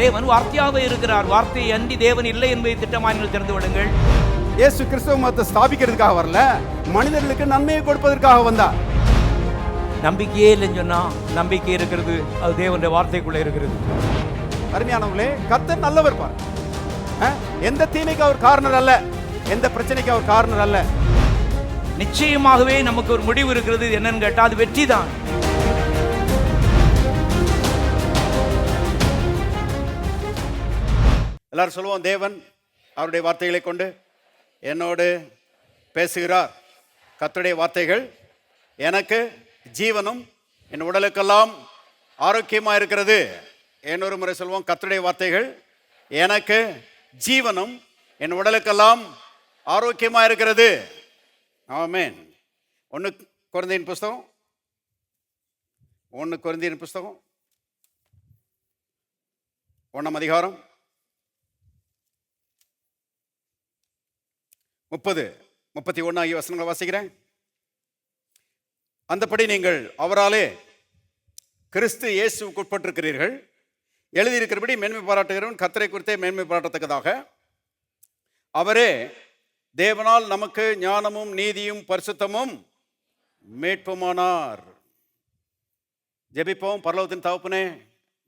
தேவன் வார்த்தையாகவே இருக்கிறார். வார்த்தையை அன்றி தேவன் இல்லை என்பதை திட்டமாய் நீங்கள் தெரிந்து விடுங்கள். இயேசு கிறிஸ்துவ மதத்தை ஸ்தாபிக்கிறதுக்காக வரல, மனிதர்களுக்கு நன்மையை கொடுப்பதற்காக வந்தார். நம்பிக்கையே இல்லைன்னு சொன்னா நம்பிக்கை இருக்கிறது, அது தேவனுடைய வார்த்தைக்குள்ள இருக்கிறது. அருமையானவர்களே, கர்த்தர் நல்லவர் பார். எந்த தீமைக்கு அவர் காரணர் அல்ல, எந்த பிரச்சனைக்கு அவர் காரணர் அல்ல. நிச்சயமாகவே நமக்கு ஒரு முடிவு இருக்கிறது. என்னன்னு கேட்டா அது வெற்றி தான். எல்லாரும் சொல்லுவோம், தேவன் அவருடைய வார்த்தைகளை கொண்டு என்னோடு பேசுகிறார். கர்த்தருடைய வார்த்தைகள் எனக்கு ஜீவனும் என் உடலுக்கெல்லாம் ஆரோக்கியமா இருக்கிறது. இன்னொரு முறை சொல்லுவோம், கர்த்தருடைய வார்த்தைகள் எனக்கு ஜீவனும் என் உடலுக்கெல்லாம் ஆரோக்கியமா இருக்கிறது. ஆமென். 1 கொரிந்தியர் புஸ்தகம் 1 அதிகாரம் 30-31 ஆகிய வசனங்களை வாசிக்கிறேன். அந்தபடி நீங்கள் அவராலே கிறிஸ்து இயேசுவுக்கு உட்பட்டிருக்கிறீர்கள். எழுதியிருக்கிறபடி மேன்மை பாராட்டுகிறவன் கர்த்தரை குறித்தே மேன்மை பாராட்டத்தக்கதாக அவரே தேவனால் நமக்கு ஞானமும் நீதியும் பரிசுத்தமும் மீட்புமானார். ஜெபிப்போம். பரலோகத்தின் தகப்பனே,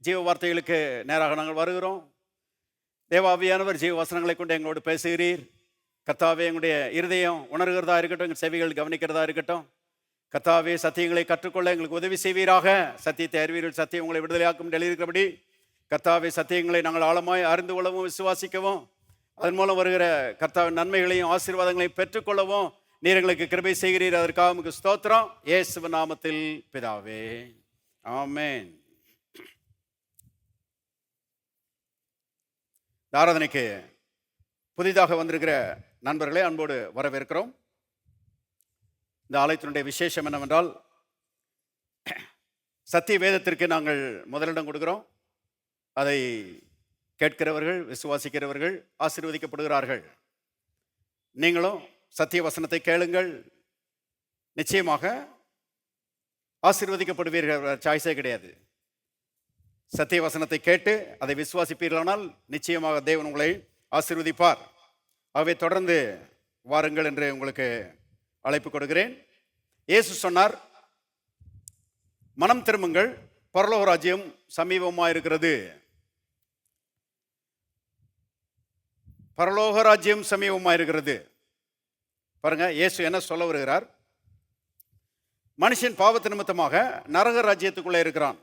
ஜீவ வார்த்தைகளுக்கு நேராக நாங்கள் வருகிறோம். தேவாவியானவர் ஜீவ வசனங்களை கொண்டு எங்களோடு பேசுகிறீர். கர்த்தாவே, எங்களுடைய இருதயம் உணர்கிறதா இருக்கட்டும், எங்கள் செவிகள் கவனிக்கிறதா இருக்கட்டும். கர்த்தாவே, சத்தியங்களை கற்றுக்கொள்ள எங்களுக்கு உதவி செய்வீராக. சத்தியத்தை அறிவீர்கள், சத்தியம் உங்களை விடுதலையாக்கும் எழுதியிருக்கிறபடி கர்த்தாவே, சத்தியங்களை நாங்கள் ஆழமாய் அறிந்து கொள்ளவும் விசுவாசிக்கவும் அதன் மூலம் வருகிற கர்த்தாவின் நன்மைகளையும் ஆசீர்வாதங்களையும் பெற்றுக்கொள்ளவும் நீர் எங்களுக்கு கிருபை செய்கிறீர். அதற்காக உங்களுக்கு ஸ்தோத்திரம். இயேசுவின் நாமத்தில் பிதாவே, ஆமென். ஆராதனைக்கு புதிதாக வந்திருக்கிற நண்பர்களே அன்போடு வரவேற்கிறோம். இந்த ஆலயத்தினுடைய விசேஷம் என்னவென்றால், சத்திய வேதத்திற்கு நாங்கள் முதலிடம் கொடுக்கிறோம். அதை கேட்கிறவர்கள், விசுவாசிக்கிறவர்கள் ஆசீர்வதிக்கப்படுகிறார்கள். நீங்களும் சத்திய வசனத்தை கேளுங்கள், நிச்சயமாக ஆசீர்வதிக்கப்படுவீர்கள். சாய்ஸே கிடையாது. சத்திய வசனத்தை கேட்டு அதை விசுவாசிப்பீர்களானால் நிச்சயமாக தேவன் உங்களை ஆசீர்வதிப்பார். ஆகவே தொடர்ந்து வாருங்கள் என்று உங்களுக்கு அழைப்பு கொடுக்கிறேன். இயேசு சொன்னார், மனம் திரும்புங்கள், பரலோக ராஜ்யம் சமீபமாக இருக்கிறது. பரலோக ராஜ்யம் சமீபமாக இருக்கிறது. பாருங்க, இயேசு என்ன சொல்ல வருகிறார்? மனுஷன் பாவத்து நிமித்தமாக நரக ராஜ்யத்துக்குள்ளே இருக்கிறான்.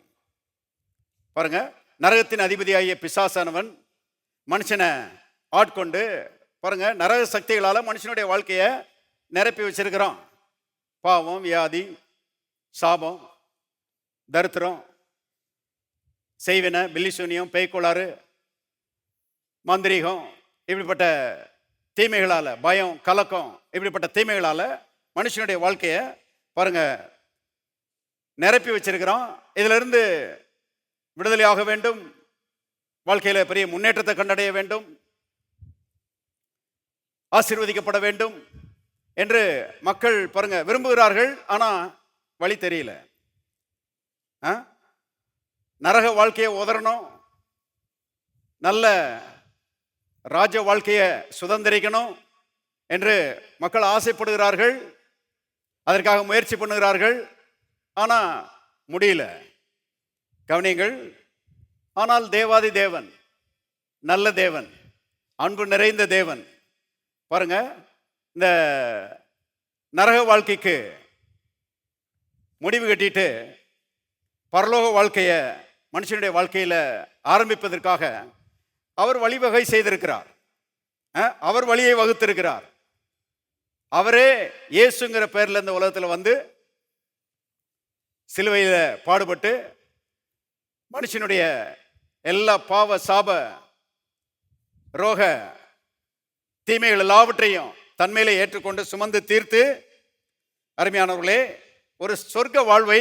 பாருங்க, நரகத்தின் அதிபதியாகிய பிசாசானவன் மனுஷனை ஆட்கொண்டு பாருங்க நரக சக்திகளால மனுஷனுடைய வாழ்க்கையை நிரப்பி வச்சிருக்கிறான். பாவம், வியாதி, சாபம், தரித்திரம், செய்வினை, பில்லிசூனியம், பேய்கோளாறு, மந்திரீகம், இப்படிப்பட்ட தீமைகளால, பயம், கலக்கம், இப்படிப்பட்ட தீமைகளால மனுஷனுடைய வாழ்க்கையை பாருங்க நிரப்பி வச்சிருக்கிறான். இதுல இருந்து விடுதலையாக வேண்டும், வாழ்க்கையில பெரிய முன்னேற்றத்தை கண்டடைய வேண்டும், ஆசீர்வதிக்கப்பட வேண்டும் என்று மக்கள் பாருங்க விரும்புகிறார்கள். ஆனா வழி தெரியல. நரக வாழ்க்கையை உதறணும், நல்ல ராஜ வாழ்க்கையை சுதந்திரிக்கணும் என்று மக்கள் ஆசைப்படுகிறார்கள். அதற்காக முயற்சி பண்ணுகிறார்கள். ஆனா முடியல. கவனியுங்கள். ஆனால் தேவாதி தேவன், நல்ல தேவன், அன்பு நிறைந்த தேவன் பாருங்க இந்த நரக வாழ்க்கைக்கு முடிவு கட்டிட்டு பரலோக வாழ்க்கையை மனுஷனுடைய வாழ்க்கையில ஆரம்பிப்பதற்காக அவர் வழிவகை செய்திருக்கிறார். அவர் வழியை வகுத்திருக்கிறார். அவரே இயேசுங்கிற பெயர்ல இந்த உலகத்துல வந்து சிலுவையில பாடுபட்டு மனுஷனுடைய எல்லா பாவ, சாப, ரோக, தீமைகள் எல்லாவற்றையும் தன்மையில ஏற்றுக்கொண்டு சுமந்து தீர்த்து, அருமையானவர்களே, ஒரு சொர்க்க வாழ்வை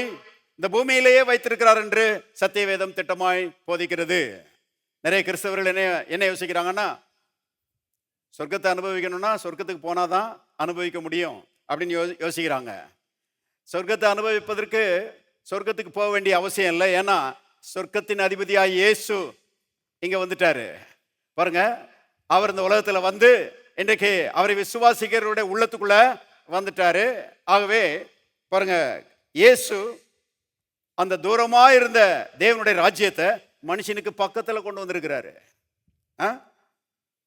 இந்த பூமியிலேயே வைத்திருக்கிறார் என்று சத்திய வேதம் திட்டமாய் போதிக்கிறது. நிறைய கிறிஸ்தவர்கள் என்ன யோசிக்கிறாங்கன்னா, சொர்க்கத்தை அனுபவிக்கணும்னா சொர்க்கத்துக்கு போனாதான் அனுபவிக்க முடியும் அப்படின்னு யோசிக்கிறாங்க. சொர்க்கத்தை அனுபவிப்பதற்கு சொர்க்கத்துக்கு போக வேண்டிய அவசியம் இல்லை. ஏன்னா சொர்க்கத்தின் அதிபதியாய் இயேசு இங்க வந்துட்டாரு. பாருங்க, அவர் இந்த உலகத்துல வந்து இன்றைக்கு அவரை விசுவாசிக்கிறவருடைய உள்ளத்துக்குள்ள வந்துட்டாரு. ஆகவே பாருங்க, இயேசு அந்த தூரமா இருந்த தேவனுடைய ராஜ்யத்தை மனுஷனுக்கு பக்கத்துல கொண்டு வந்திருக்கிறாரு.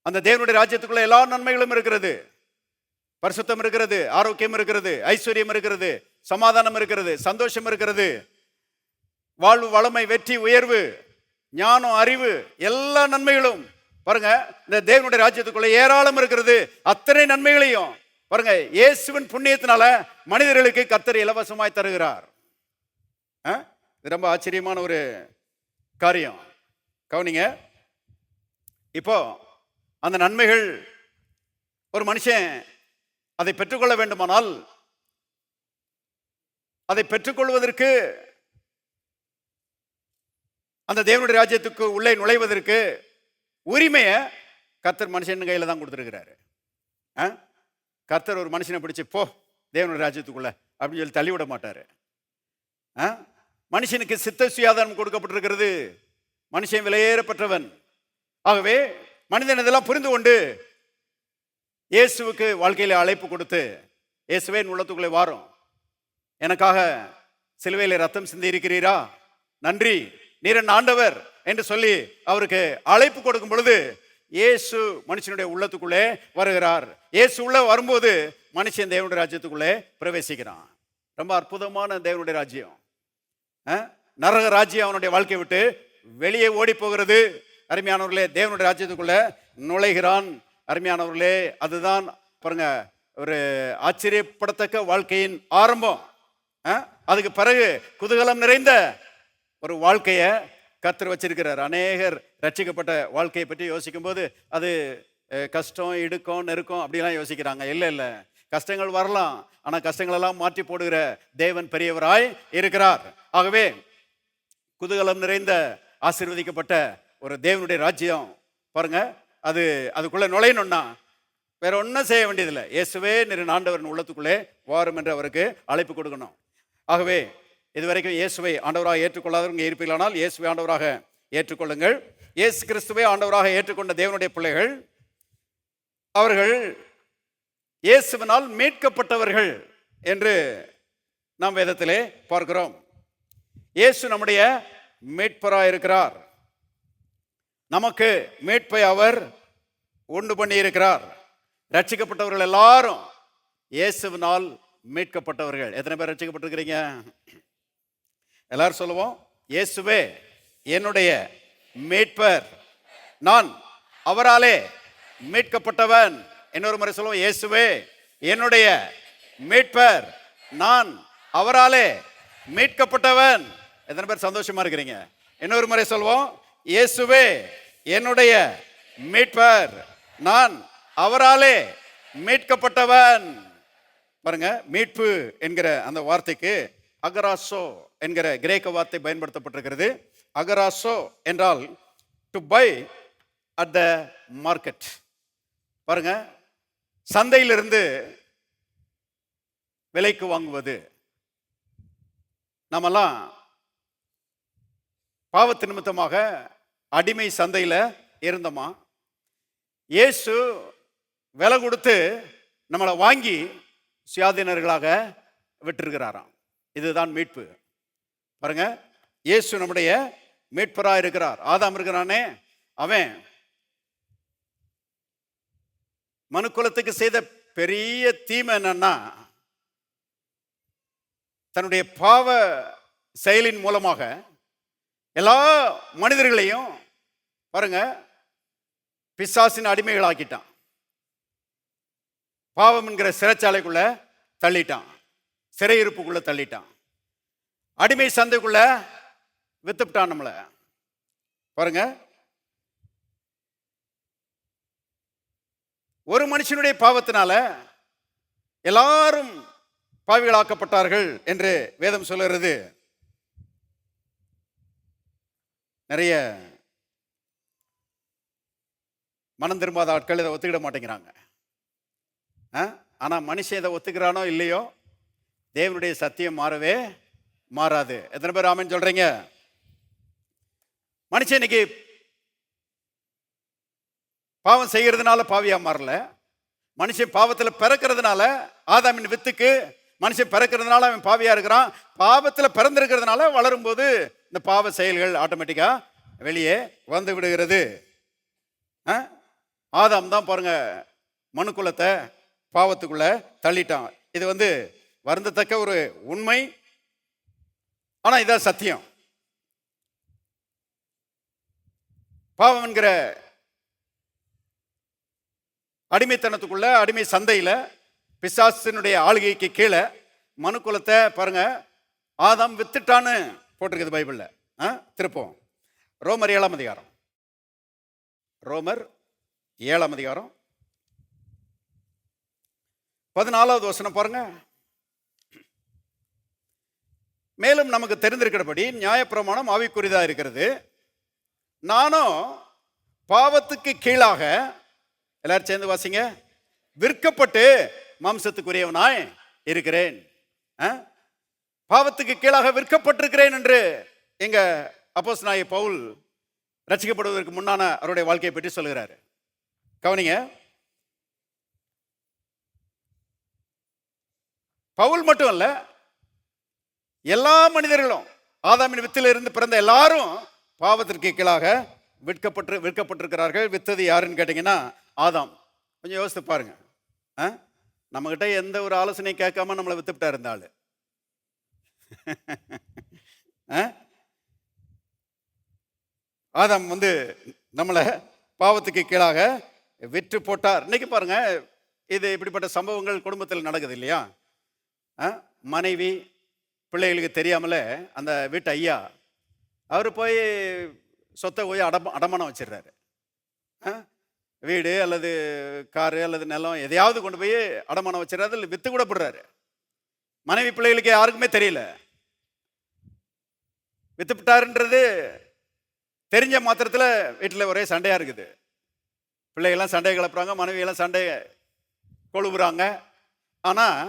அந்த தேவனுடைய ராஜ்யத்துக்குள்ள எல்லா நன்மைகளும் இருக்கிறது. பரிசுத்தம் இருக்கிறது, ஆரோக்கியம் இருக்கிறது, ஐஸ்வர்யம் இருக்கிறது, சமாதானம் இருக்கிறது, சந்தோஷம் இருக்கிறது, வாழ்வு, வளமை, வெற்றி, உயர்வு, ஞானம், அறிவு, எல்லா நன்மைகளும் பாருங்க இந்த தேவனுடைய ராஜ்யத்துக்குள்ள ஏராளம் இருக்கிறது. அத்தனை நன்மைகளையும் பாருங்க இயேசுவின் புண்ணியத்தினால மனிதர்களுக்கு கர்த்தர் இலவசமாய் தருகிறார். இது ரொம்ப ஆச்சரியமான ஒரு காரியம். கவனிங்க, இப்போ அந்த நன்மைகள் ஒரு மனுஷன் அதை பெற்றுக்கொள்ள வேண்டுமானால், அதை பெற்றுக்கொள்வதற்கு, அந்த தேவனுடைய ராஜ்யத்துக்கு உள்ளே நுழைவதற்கு உரிமையை கர்த்தர் மனுஷன் கையில தான் கொடுத்துருக்கிறாரு. கர்த்தர் ஒரு மனுஷனை பிடிச்சு போ தேவனுடைய ராஜ்யத்துக்குள்ள அப்படின்னு சொல்லி தள்ளிவிட மாட்டாரு. மனுஷனுக்கு சித்த சுயாதாரம் கொடுக்கப்பட்டிருக்கிறது. மனுஷன் விலையேறப்பட்டவன். ஆகவே மனிதன் இதெல்லாம் புரிந்து கொண்டு இயேசுவுக்கு வாழ்க்கையில அழைப்பு கொடுத்து, இயேசுவே என் உள்ளத்துக்குள்ளே வாரும், எனக்காக சிலுவையில ரத்தம் சிந்தி இருக்கிறீரா, நன்றி, நீர் என் ஆண்டவர் என்று சொல்லி அவருக்கு அழைப்பு கொடுக்கும் பொழுது இயேசு மனுஷனுடைய உள்ளத்துக்குள்ளே வருகிறார். இயேசு உள்ள வரும்போது மனுஷன் தேவனுடைய ராஜ்யத்துக்குள்ளே பிரவேசிக்கிறான். ரொம்ப அற்புதமான தேவனுடைய ராஜ்யம். நரக ராஜ்யம் அவனுடைய வாழ்க்கையை விட்டு வெளியே ஓடி போகிறது. அருமையானவர்களே, தேவனுடைய ராஜ்யத்துக்குள்ள நுழைகிறான். அருமையானவர்களே, அதுதான் பாருங்க ஒரு ஆச்சரியப்படத்தக்க வாழ்க்கையின் ஆரம்பம். அதுக்கு பிறகு குதூகலம் நிறைந்த ஒரு வாழ்க்கையை கர்த்தர் வச்சிருக்கிறார். அநேகர் ரட்சிக்கப்பட்ட வாழ்க்கையை பற்றி யோசிக்கும் போது அது கஷ்டம், இடுக்கம், நெருக்கம் அப்படிலாம் யோசிக்கிறாங்க. இல்லை இல்லை, கஷ்டங்கள் வரலாம், ஆனால் கஷ்டங்கள் எல்லாம் மாற்றி போடுகிற தேவன் பெரியவராய் இருக்கிறார். ஆகவே குதூகலம் நிறைந்த ஆசீர்வதிக்கப்பட்ட ஒரு தேவனுடைய ராஜ்யம் பாருங்க, அதுக்குள்ள நுழையணும்னா வேற ஒன்றும் செய்ய வேண்டியதில்லை. இயேசுவே நீர் ஆண்டவர் உள்ளத்துக்குள்ளே வாரும் என்று அவருக்கு அழைப்பு கொடுக்கணும். ஆகவே இதுவரைக்கும் இயேசுவை ஆண்டவராக ஏற்றுக்கொள்ளாதவங்க இருப்பீர்களானால் இயேசுவை ஆண்டவராக ஏற்றுக்கொள்ளுங்கள். இயேசு கிறிஸ்துவை ஆண்டவராக ஏற்றுக்கொண்ட தேவனுடைய பிள்ளைகள், அவர்கள் இயேசுவினால் மீட்கப்பட்டவர்கள் என்று நாம் வேதத்திலே பார்க்கிறோம். இயேசு நம்முடைய மீட்பராக இருக்கிறார். நமக்கு மீட்பை அவர் உண்டு பண்ணி இருக்கிறார். ரட்சிக்கப்பட்டவர்கள் எல்லாரும் இயேசுவினால் மீட்கப்பட்டவர்கள். எத்தனை பேர் ரட்சிக்கப்பட்டிருக்கிறீங்க? எல்லாரும் சொல்லுவோம், இயேசுவே என்னுடைய மீட்பர், நான் அவராலே மீட்கப்பட்டவன். இன்னொரு முறை சொல்லுவோம், இயேசுவே என்னுடைய மீட்பர், நான் அவராலே மீட்கப்பட்டவன். எத்தனை பேர் சந்தோஷமா இருக்கிறீங்க? இன்னொரு முறை சொல்லுவோம், இயேசுவே என்னுடைய மீட்பர், நான் அவராலே மீட்கப்பட்டவன். பாருங்க, மீட்பு என்கிற அந்த வார்த்தைக்கு அகராசோ என்கிற கிரேக்க வார்த்தை பயன்படுத்தப்பட்டிருக்கிறது. அகராசோ என்றால் to by at the market. பாருங்க, சந்தையிலிருந்து விலைக்கு வாங்குவது. நம்மெல்லாம் பாவத்து நிமித்தமாக அடிமை சந்தையில இருந்தோமா? இயேசு விலை கொடுத்து நம்மளை வாங்கி சுயாதீனர்களாக விட்டிருக்கிறாராம். இதுதான் மீட்பு. பாருங்க, இயேசு நம்முடைய மீட்பராக இருக்கிறார். ஆதாம் இருக்கிறானே, அவன் மனுக்குலத்துக்கு செய்த பெரிய தீமை என்னன்னா, தன்னுடைய பாவ செயலின் மூலமாக எல்லா மனிதர்களையும் பாருங்க பிசாசின் அடிமைகளாக்கிட்டான். பாவம் என்கிற சிறைச்சாலைக்குள்ள தள்ளிட்டான், சிறையிருப்புக்குள்ள தள்ளிட்டான், அடிமை சந்தைக்குள்ள வித்துட்டான் நம்மள. பாருங்க, ஒரு மனுஷனுடைய பாவத்தினால எல்லாரும் பாவிகளாக்கப்பட்டார்கள் என்று வேதம் சொல்லுகிறது. நிறைய மனம் திரும்பாத ஆட்கள் இதை ஒத்துக்கிட மாட்டேங்கிறாங்க. ஆனா மனுஷன் இதை ஒத்துக்கிறானோ இல்லையோ, தேவனுடைய சத்தியம் மாறவே மாறாது. எத்தனை பேர் ஆமென் சொல்றீங்க? மனுஷன் இன்னைக்கு பாவம் செய்கிறதுனால பாவியா மாறல. மனுஷன் பாவத்தில் பிறக்கிறதுனால, ஆதாமின் வித்துக்கு மனுஷன் பிறக்கிறதுனால அவன் பாவியா இருக்கிறான். பாவத்தில் பிறந்திருக்கிறதுனால வளரும்போது இந்த பாவ செயல்கள் ஆட்டோமேட்டிக்கா வெளியே வந்து விடுகிறது. ஆதாம் தான் பாருங்க மனுக்குலத்தை பாவத்துக்குள்ள தள்ளிட்டான். இது வருந்தத்தக்க ஒரு உண்மை. ஆனா இதான் சத்தியம். பாவம் என்கிற அடிமைத்தனத்துக்குள்ள, அடிமை சந்தையில, பிசாசினுடைய ஆளுகைக்கு கீழே மனுக்குலத்தை பாருங்க ஆதாம் வித்துட்டான்னு போட்டிருக்குது பைபிள்ல. திருப்போம் ரோமர் 7ஆம் அதிகாரம். ரோமர் 7ஆம் அதிகாரம் 14வது வசனம் பாருங்க. மேலும் நமக்கு தெரிந்திருக்கிறபடி நியாயப்பிரமாணம் ஆவிக்குரியதா இருக்கிறது. நானும் பாவத்துக்கு கீழாக, எல்லாரும் சேர்ந்து வாசிங்க, விற்கப்பட்டு மாம்சத்துக்குரியவனாய் இருக்கிறேன். பாவத்துக்கு கீழாக விற்கப்பட்டிருக்கிறேன் என்று எங்க அப்போஸ்தலனாகிய பவுல் ரட்சிக்கப்படுவதற்கு முன்னான அவருடைய வாழ்க்கையை பற்றி சொல்கிறார். கவனிங்க, பவுல் மட்டும் அல்ல, எல்லா மனிதர்களும், ஆதாமின் வித்தில் இருந்து பிறந்த எல்லாரும் பாவத்திற்கு கீழாக விற்கப்பட்டிருக்கிறார்கள். வித்தது யாருன்னு கேட்டீங்கன்னா ஆதாம். கொஞ்சம் யோசித்து பாருங்க. நம்மகிட்ட எந்த ஒரு ஆலோசனையும் கேட்காம நம்மளை வித்துவிட்டா இருந்தாள். ஆதாம் நம்மளை பாவத்துக்கு கீழாக விற்று போட்டார். இன்னைக்கு பாருங்க, இது இப்படிப்பட்ட சம்பவங்கள் குடும்பத்தில் நடக்குது இல்லையா? மனைவி பிள்ளைகளுக்கு தெரியாமல அந்த வீட்டு ஐயா அவர் போய் சொத்தை போய் அடமானம் வச்சிடுறாரு. வீடு அல்லது காரு அல்லது நிலம் எதையாவது கொண்டு போய் அடமானம் வச்சிடறாரு, இல்லை வித்து கூட போடுறாரு. மனைவி பிள்ளைகளுக்கு யாருக்குமே தெரியல. வித்துப்பிட்டாருன்றது தெரிஞ்ச மாத்திரத்தில் வீட்டில் ஒரே சண்டையாக இருக்குது. பிள்ளைகள்லாம் சண்டையை கிளப்புறாங்க, மனைவியெல்லாம் சண்டையை கொழுவுறாங்க. ஆனால்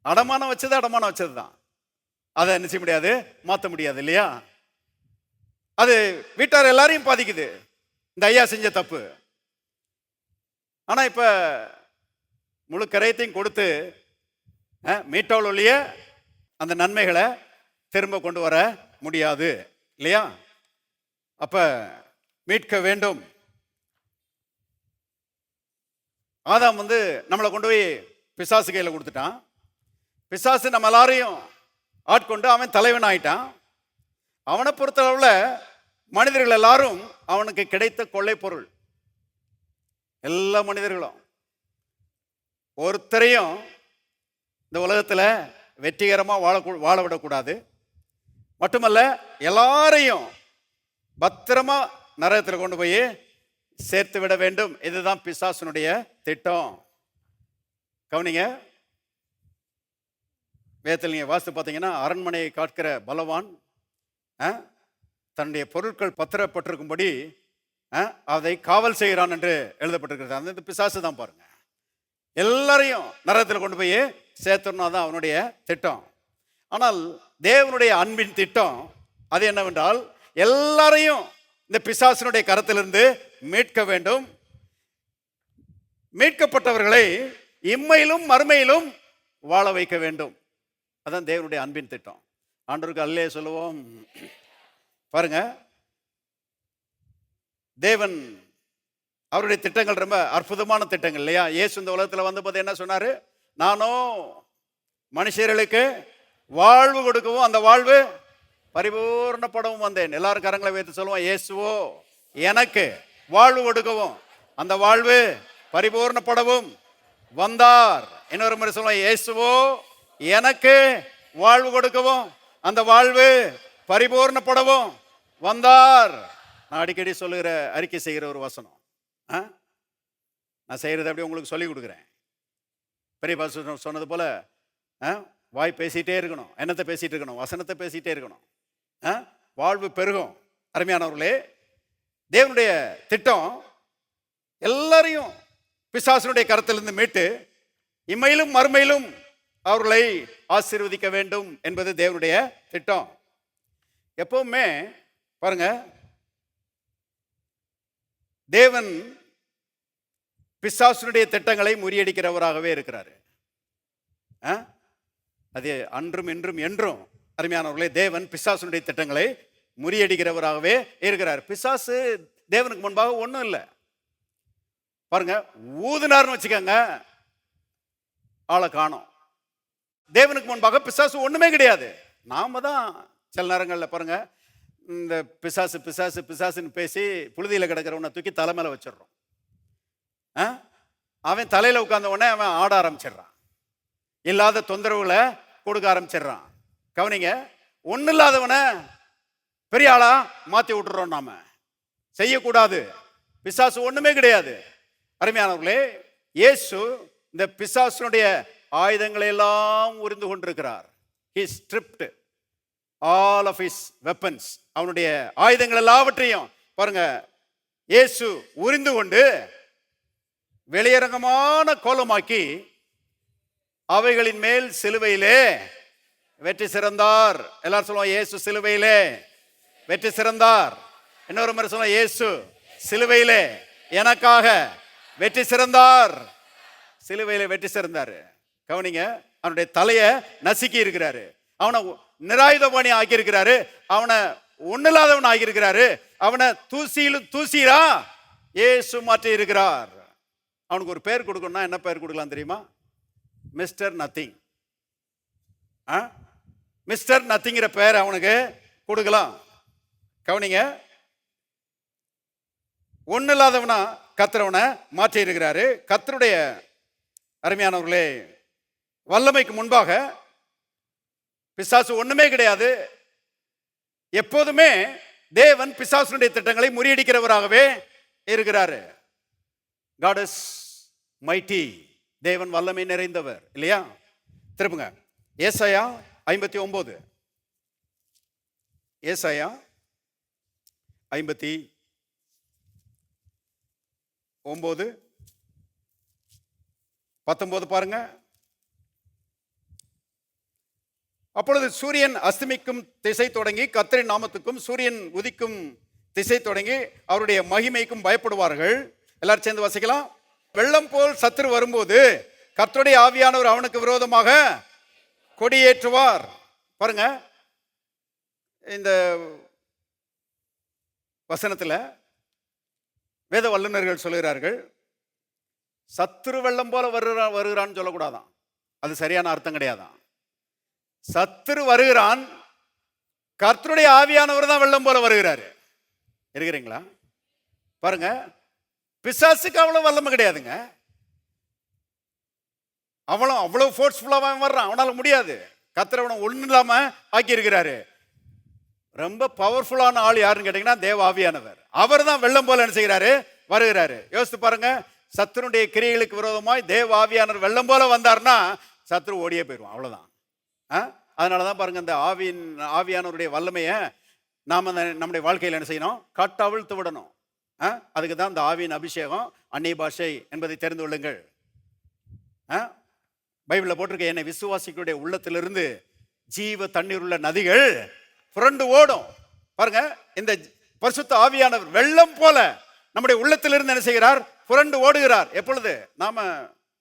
அடமானம் வச்சது அடமானம் வச்சது தான். அதை என்ன செய்ய முடியாது, மாற்ற முடியாது இல்லையா? அது வீட்டார் எல்லாரையும் பாதிக்குது, இந்த ஐயா செஞ்ச தப்பு. ஆனால் இப்போ முழு கரையத்தையும் கொடுத்து மீட்டவள் ஒழிய அந்த நன்மைகளை திரும்ப கொண்டு வர முடியாது இல்லையா? அப்ப மீட்க வேண்டும். ஆதாம் நம்மளை கொண்டு போய் பிசாசு கையில் கொடுத்துட்டான். பிசாசு நம்ம எல்லாரையும் ஆட்கொண்டு அவன் தலைவன் ஆயிட்டான். அவனை பொறுத்தளவில் மனிதர்கள் எல்லாரும் அவனுக்கு கிடைத்த கொள்ளை பொருள். எல்லா மனிதர்களும் ஒருத்தரையும் இந்த உலகத்தில் வெற்றிகரமாக வாழ விடக்கூடாது. மட்டுமல்ல, எல்லாரையும் பத்திரமா நரகத்தில் கொண்டு போய் சேர்த்து விட வேண்டும். இதுதான் பிசாசுனுடைய திட்டம். கவனிங்க, வேதத்தில் நீங்கள் வாசித்து பார்த்தீங்கன்னா, அரண்மனையை காட்கிற பலவான் தன்னுடைய பொருட்கள் பத்திரப்பட்டிருக்கும்படி அதை காவல் செய்கிறான் என்று எழுதப்பட்டிருக்கிறது. அந்த பிசாசு தான் பாருங்க, எல்லாரையும் நரகத்தில் கொண்டு போய் சேர்த்தோம்னா தான் அவனுடைய திட்டம். ஆனால் தேவனுடைய அன்பின் திட்டம் அது என்னவென்றால், எல்லாரையும் இந்த பிசாசினுடைய கரத்திலிருந்து மீட்க வேண்டும். மீட்கப்பட்டவர்களை இம்மையிலும் மறுமையிலும் வாழ வைக்க வேண்டும். அதான் தேவனுடைய அன்பின் திட்டம். ஆண்டவருக்கு அல்லேலூயா சொல்லுவோம். பாருங்க, தேவன் அவருடைய திட்டங்கள் ரொம்ப அற்புதமான திட்டங்கள் இல்லையா? இயேசு இந்த உலகத்தில் வந்தபோது என்ன சொன்னாரு? நானும் மனுஷர்களுக்கு வாழ்வு கொடுக்கவும் அந்த வாழ்வு பரிபூர்ணப்படவும் வந்தேன். எல்லாரும் கரங்களை வைத்து சொல்லுவோம், இயேசுவோ எனக்கு வாழ்வு கொடுக்கவும் அந்த வாழ்வு பரிபூர்ணப்படவும் வந்தார். இன்னொரு முறை சொல்லுவோம், இயேசுவோ எனக்கு வாழ்வு கொடுக்கவும் அந்த வாழ்வு பரிபூர்ணப்படவும் வந்தார். நான் அடிக்கடி சொல்லுகிற, அறிக்கை செய்கிற ஒரு வசனம். நான் செய்யறது அப்படியே உங்களுக்கு சொல்லி கொடுக்குறேன். பெரிய பாஸ்டர் சொன்னது போல வாய் பேசிட்டே இருக்கணும். என்னத்தை பேசிட்டு இருக்கணும்? வசனத்தை பேசிட்டே இருக்கணும். வாழ்வு பெருகும். அருமையானவர்களே, தேவனுடைய திட்டம் எல்லாரையும் பிசாசனுடைய கரத்திலிருந்து மீட்டு இம்மையிலும் மறுமையிலும் அவர்களை ஆசீர்வதிக்க வேண்டும் என்பது தேவனுடைய திட்டம். எப்பவுமே பாருங்க, தேவன் பிசாசுனுடைய திட்டங்களை முறியடிக்கிறவராகவே இருக்கிறாரு. அது அன்றும் இன்றும் என்றும் அருமையானவர்களே, தேவன் பிசாசுனுடைய திட்டங்களை முறியடிக்கிறவராகவே இருக்கிறார். பிசாசு தேவனுக்கு முன்பாக ஒன்றும் இல்லை. பாருங்க, ஊதுனார்னு வச்சுக்கோங்க, ஆளை காணோம். தேவனுக்கு முன்பாக பிசாசு ஒண்ணுமே கிடையாது. நாம தான் சில நேரங்களில் பாருங்க, இந்த பிசாசு பிசாசு பிசாசுன்னு பேசி புழுதியில் கிடக்கிறவனை தூக்கி தலை மேல வச்சிடறோம். அவன் தலையில உட்கார்ந்த உடனே அவன் ஆட ஆரம்பிச்சிடுறான், இல்லாத தொந்தரவுகளை கொடுக்க ஆரம்பிச்சிடுறான். கவனிங்க, ஒன்னும் இல்லாதவனை பெரிய ஆளா மாத்தி விட்டுறோம். நாம செய்யக்கூடாது. பிசாசு ஒண்ணுமே கிடையாது. அருமையானவர்களே, இயேசு இந்த பிசாசுனுடைய ஆயுதங்களை எல்லாம் உரிந்து கொண்டிருக்கிறார். He stripped all of his weapons. அவனுடைய ஆயுதங்கள் எல்லாவற்றையும் பாருங்க இயேசு உரிந்து கொண்டு வெளியரங்கமான கோலமாக்கி அவைகளின் மேல் சிலுவையிலே வெற்றி சிறந்தார். எல்லாரும் சொல்லுவோம், இயேசு சிலுவையிலே வெற்றி சிறந்தார். இன்னொரு முறை சொல்லுவோம், இயேசு சிலுவையிலே எனக்காக வெற்றி சிறந்தார். சிலுவையில வெற்றி சிறந்தாரு. கவனிங்க, அவனுடைய தலையை நசுக்கி இருக்கிறாரு, அவனை நிராயுதபாணி ஆக்கி இருக்கிறாரு, அவனை ஒன்னில்லாதவன் ஆகி இருக்கிறாரு, அவனை தூசியிலும் தூசியா இயேசு மாற்றி இருக்கிறார். அவனுக்கு ஒரு பேர் கொடுக்கணும்னா என்ன பேர் கொடுக்கலாம் தெரியுமா? Mister nothing. மிஸ்டர் நத்திங்கிற பேர் அவனுக்கு கொடுக்கலாம். கவனிங்க, ஒன்னும் இல்லாதவனா கர்த்தரவனை மாற்றி இருக்கிறாரு. கர்த்தருடைய அருமையானவர்களே, வல்லமைக்கு முன்பாக பிசாசு ஒண்ணுமே கிடையாது. எப்போதுமே தேவன் பிசாசுடைய திட்டங்களை முறியடிக்கிறவராகவே இருக்கிறாரு. God is mighty. தேவன் வல்லமை நிறைந்தவர் இல்லையா? திருப்புங்க ஏசாயா 59. ஏசாயா 59:19 பாருங்க. அப்பொழுது சூரியன் அஸ்தமிக்கும் திசை தொடங்கி கர்த்தரின் நாமத்துக்கும் சூரியன் உதிக்கும் திசை தொடங்கி அவருடைய மகிமைக்கும் பயப்படுவார்கள். எல்லாரும் சேர்ந்து வாசிக்கலாம். வெள்ளம் போல் சத்துரு வரும்போது கர்த்தருடைய ஆவியானவர் அவனுக்கு விரோதமாக கொடியேற்றுவார். பாருங்க, இந்த வசனத்துல வேத வல்லுநர்கள் சொல்லுகிறார்கள், சத்துரு வெள்ளம் போல வருகிறான்னு சொல்லக்கூடாதான். அது சரியான அர்த்தம் கிடையாதான். சத்துரு வருகிறான், கர்த்தருடைய ஆவியானவர் தான் வெள்ளம் போல வருகிறாரு. இருக்கிறீங்களா? பாருங்க, பிசாசுக்கு அவ்வளவு வல்லமை கிடையாதுங்க. அவ்வளவு ஃபோர்ஸ்ஃபுல்லாக வர்றான், அவனால முடியாது. கர்த்தர் அவனை ஒன்றும் இல்லாம ஆக்கி இருக்கிறாரு. ரொம்ப பவர்ஃபுல்லான ஆள் யாருன்னு கேட்டீங்கன்னா தேவ ஆவியானவர். அவர் தான் வெள்ளம் போல என்ன செய்கிறாரு? வருகிறாரு. யோசித்து பாருங்க, சத்துருடைய கிரியைகளுக்கு விரோதமாய் தேவ ஆவியானவர் வெள்ளம் போல வந்தார்னா சத்துரு ஓடியே போயிடுவான். அவ்வளவுதான். அதனாலதான் பாருங்க, இந்த ஆவியானவருடைய வல்லமையை நாம நம்முடைய வாழ்க்கையில் என்ன செய்யணும்? கட்ட அவிழ்த்து விடணும். அதுக்கு தான் இந்த ஆவியின் அபிஷேகம், அந்நிய பாஷை என்பதை தெரிந்து கொள்ளுங்கள். பைபிள்ல போட்டிருக்க, என்னை விசுவாசிகளுடைய உள்ளத்திலிருந்து ஜீவ தண்ணீர் உள்ள நதிகள் புரண்டு ஓடும். பாருங்க, இந்த பரிசுத்த ஆவியானவர் வெள்ளம் போல நம்முடைய உள்ளத்திலிருந்து என்ன செய்கிறார்? புரண்டு ஓடுகிறார். எப்பொழுது நாம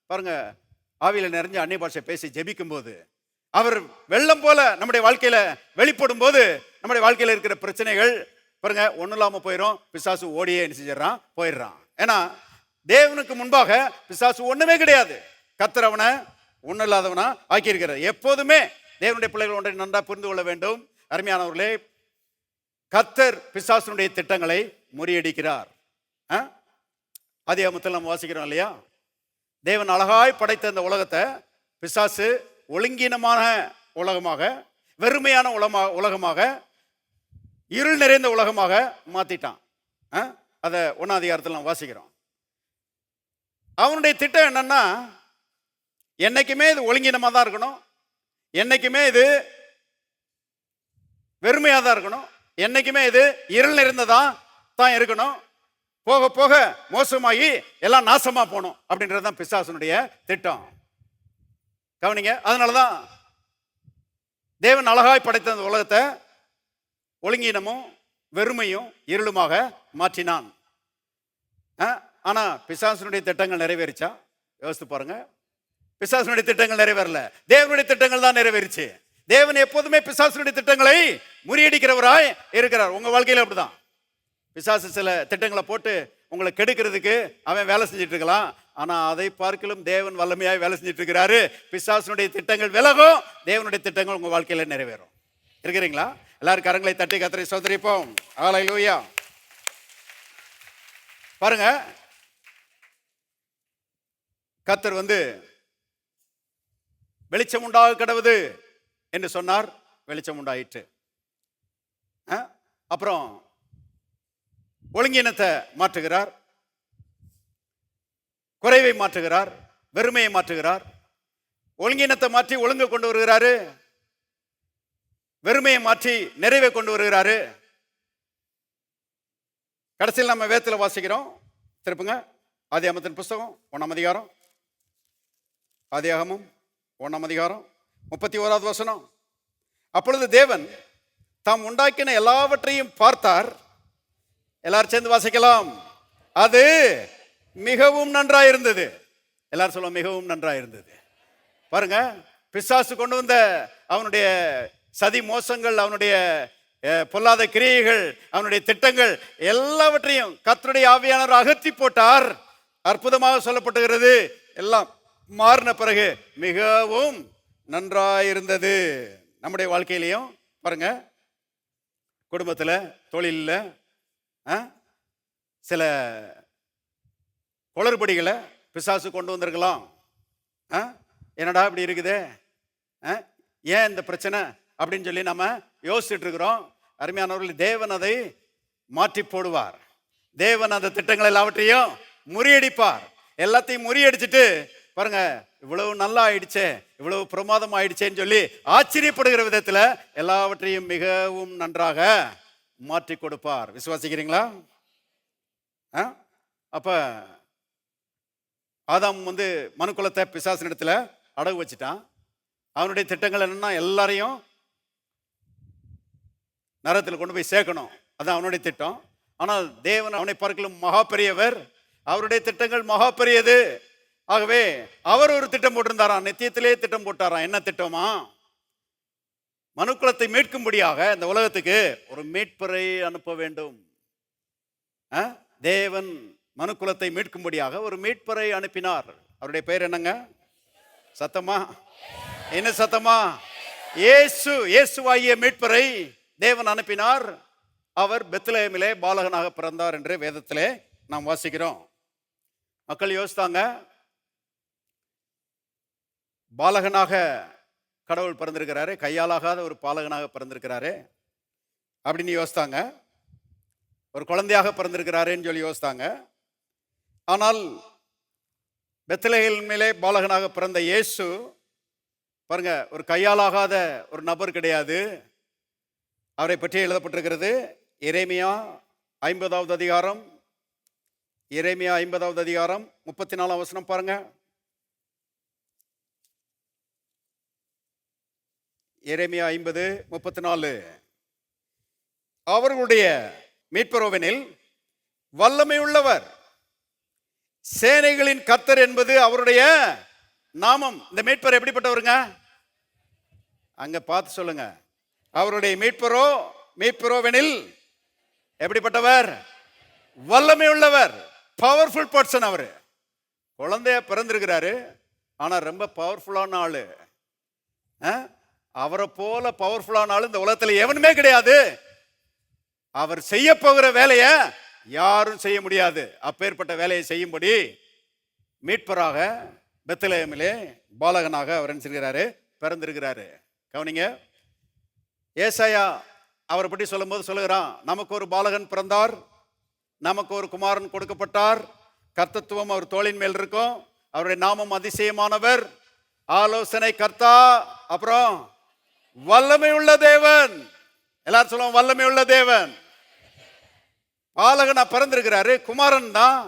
பாருங்க ஆவியில நிறைஞ்ச அந்நிய பாஷை பேசி ஜெபிக்கும் போது, அவர் வெள்ளம் போல நம்முடைய வாழ்க்கையில வெளிப்படும் போது நம்முடைய வாழ்க்கையில இருக்கிற பிரச்சனைகள் பாருங்க ஒன்னும் இல்லாம போயிடும். பிசாசு ஓடியே என்ன செஞ்சிடறான்? போயிடுறான். ஏன்னா தேவனுக்கு முன்பாக பிசாசு ஒண்ணுமே கிடையாது. கர்த்தர் அவனை ஒன்னும் இல்லாதவனா ஆக்கி இருக்கிறார். எப்போதுமே தேவனுடைய பிள்ளைகள் ஒன்றை நன்றா புரிந்து கொள்ள வேண்டும். அருமையானவர்களே, கர்த்தர் பிசாசுடைய திட்டங்களை முறியடிக்கிறார். ஆதியாகமத்தில் நம்ம வாசிக்கிறோம் இல்லையா? தேவன் அழகாய் படைத்த இந்த உலகத்தை பிசாசு ஒழுங்கீனமான உலகமாக, வெறுமையான உலகமாக, இருள் நிறைந்த உலகமாக மாத்திட்டான். அதை 1ஆம் அதிகாரத்தில் நம்ம வாசிக்கிறோம். அவனுடைய திட்டம் என்னன்னா, என்னைக்குமே இது ஒழுங்கீனமாக தான் இருக்கணும், என்னைக்குமே இது வெறுமையாக தான் இருக்கணும், என்னைக்குமே இது இருள் நிறைந்ததா தான் இருக்கணும், போக போக மோசமாகி எல்லாம் நாசமா போகணும் அப்படின்றது தான் பிசாசுனுடைய திட்டம். கவனிங்க, அதனாலதான் தேவன் அழகாய் படைத்த அந்த உலகத்தை ஒழுங்கீனமும் வெறுமையும் இருளுமாக மாற்றினான். ஆனா பிசாசுனுடைய திட்டங்கள் நிறைவேறிச்சா? யோசித்து பாருங்க. பிசாசுனுடைய திட்டங்கள் நிறைவேறல, தேவனுடைய திட்டங்கள் தான் நிறைவேறிச்சு. தேவன் எப்போதுமே பிசாசுனுடைய திட்டங்களை முறியடிக்கிறவராய் இருக்கிறார். உங்க வாழ்க்கையில அப்படிதான். பிசாசு சில திட்டங்களை போட்டு உங்களை கெடுக்கிறதுக்கு அவன் வேலை செஞ்சுட்டு இருக்கலாம். ஆனா அதை பார்க்கலும் தேவன் வல்லமையாய் வேலை செஞ்சுட்டு இருக்கிறாரு. பிசாசுனுடைய திட்டங்கள் விலகும், தேவனுடைய திட்டங்கள் உங்க வாழ்க்கையில நிறைவேறும். இருக்கிறீங்களா? எல்லாரும் கரங்களை தட்டி கர்த்தரை ஸ்தோத்திரிப்போம். ஹல்லேலூயா. பாருங்க, கர்த்தர் வெளிச்சம் உண்டாக கடவுது என்று சொன்னார், வெளிச்சம் உண்டாயிற்று. அப்புறம் ஒழுங்கினத்தை மாற்றுகிறார், குறைவை மாற்றுகிறார், வெறுமையை மாற்றுகிறார். ஒழுங்கினத்தை மாற்றி ஒழுங்கு கொண்டு வருகிறாரு, வெறுமையை மாற்றி நிறைவை கொண்டு வருகிறாரு. கடைசியில் நம்ம வேதத்தில் வாசிக்கிறோம், திருப்புங்க ஆதியாகமத்தின் புஸ்தகம் 1ஆம் அதிகாரம், ஆதியாகமம் 1ஆம் அதிகாரம் 31வது வசனம். அப்பொழுது தேவன் தாம் உண்டாக்கின எல்லாவற்றையும் பார்த்தார். எல்லாரும் சேர்ந்து வாசிக்கலாம். அது மிகவும் நன்றாயிருந்தது. எல்லாரும் சொல்லுவோம், மிகவும் நன்றாயிருந்தது. பாருங்க, பிசாசு கொண்டு வந்த அவனுடைய சதி மோசங்கள், அவனுடைய பொல்லாத கிரியைகள், அவனுடைய திட்டங்கள் எல்லாவற்றையும் கர்த்தருடைய ஆவியானவர் அகற்றி போட்டார். அற்புதமாக சொல்லப்பட்டுகிறது. எல்லாம் மாறின பிறகு மிகவும் நன்றாயிருந்தது. நம்முடைய வாழ்க்கையிலையும் பாருங்க, குடும்பத்தில், தொழிலில் சில குளறுபடிகளை பிசாசு கொண்டு வந்திருக்கலாம். என்னடா இப்படி இருக்குதே, ஏன் இந்த பிரச்சனை அப்படின்னு சொல்லி நம்ம யோசிச்சுட்டு இருக்கிறோம். அருமையானவர்கள், தேவன் அதை மாற்றி போடுவார். தேவன் அந்த திட்டங்கள் எல்லாவற்றையும் முறியடிப்பார். எல்லாத்தையும் முறியடிச்சுட்டு பாருங்க, இவ்வளவு நல்லா ஆயிடுச்சே, இவ்வளவு பிரமாதம் ஆயிடுச்சேன்னு சொல்லி ஆச்சரியப்படுகிற விதத்தில் எல்லாவற்றையும் மிகவும் நன்றாக மாற்றி கொடுப்பார். விசுவாசிக்கிறீங்களா? அப்ப ஆதாம் மனுக்குலத்தை பிசாசினிடத்துல அடகு வச்சுட்டான். அவனுடைய திட்டங்கள் என்னன்னா, எல்லாரையும் நரகத்தில் கொண்டு போய் சேர்க்கணும். அதான் அவனுடைய திட்டம். ஆனால் தேவன் அவனை பார்க்கலும் மகா பெரியவர். அவருடைய திட்டங்கள் மகா பெரியது. ஆகவே அவர் ஒரு திட்டம் போட்டிருந்தாராம், நித்தியத்திலே திட்டம் போட்டாராம். என்ன திட்டமா? மனுக்குலத்தை மீட்கும்படியாக இந்த உலகத்துக்கு ஒரு மீட்பரை அனுப்ப வேண்டும். தேவன் மனுக்குலத்தை மீட்கும்படியாக ஒரு மீட்பரை அனுப்பினார். அவருடைய பெயர் என்னங்க? சத்தமா, என்ன சத்தமா? இயேசு. இயேசுவாகிய மீட்பரை தேவன் அனுப்பினார். அவர் பெத்லகேமிலே பாலகனாக பிறந்தார் என்று வேதத்திலே நாம் வாசிக்கிறோம். மக்கள் யோசித்தாங்க, பாலகனாக கடவுள் பிறந்திருக்கிறாரு, கையாலாகாத ஒரு பாலகனாக பிறந்திருக்கிறாரு அப்படின்னு யோசித்தாங்க. ஒரு குழந்தையாக பிறந்திருக்கிறாருன்னு சொல்லி யோசித்தாங்க. ஆனால் பெத்லகேமிலே பாலகனாக பிறந்த இயேசு பாருங்க, ஒரு கையாலாகாத ஒரு நபர் கிடையாது. அவரை பற்றி எழுதப்பட்டிருக்கிறது எரேமியா 50வது அதிகாரம், எரேமியா 50வது அதிகாரம் 34ஆம் வசனம் பாருங்க. எரேமியா 50:34. அவர்களுடைய மீட்பரோவெனில் வல்லமை உள்ளவர், சேனைகளின் கர்த்தர் என்பது அவருடைய நாமம். இந்த மீட்பர் எப்படிப்பட்டவருங்க? அங்க பார்த்து சொல்லுங்க. அவருடைய மீட்பரோவெனில் எப்படிப்பட்டவர்? வல்லமை உள்ளவர், பவர்ஃபுல் பர்சன். அவரு குழந்தைய பிறந்திருக்கிறாரு, ஆனா ரொம்ப பவர்ஃபுல்லான ஆளு. அவரை போல பவர்ஃபுல்லான ஆளு இந்த உலகத்துல எவனுமே கிடையாது. அவர் செய்ய போகிற வேலையை யாரும் செய்ய முடியாது. அப்பேற்பட்ட வேலையை செய்யும்படி மீட்பராக பெத்லகேமிலே பாலகனாக அவர் என்ன செய்கிறாரு? பிறந்திருக்கிறாரு. கவனிங்க, ஏசாயா அவரை பற்றி சொல்லும்போது சொல்லுகிறான், நமக்கு ஒரு பாலகன் பிறந்தார், நமக்கு ஒரு குமாரன் கொடுக்கப்பட்டார், கர்த்தத்துவம் அவர் தோளின் மேல் இருக்கும், அவருடைய நாமம் அதிசயமானவர், ஆலோசனை கர்த்தா, அப்புறம் வல்லமை உள்ள தேவன். எல்லாரும் சொல்லுவோம், வல்லமை உள்ள தேவன். பாலகனா பிறந்திருக்கிறாரு, குமாரன் தான்,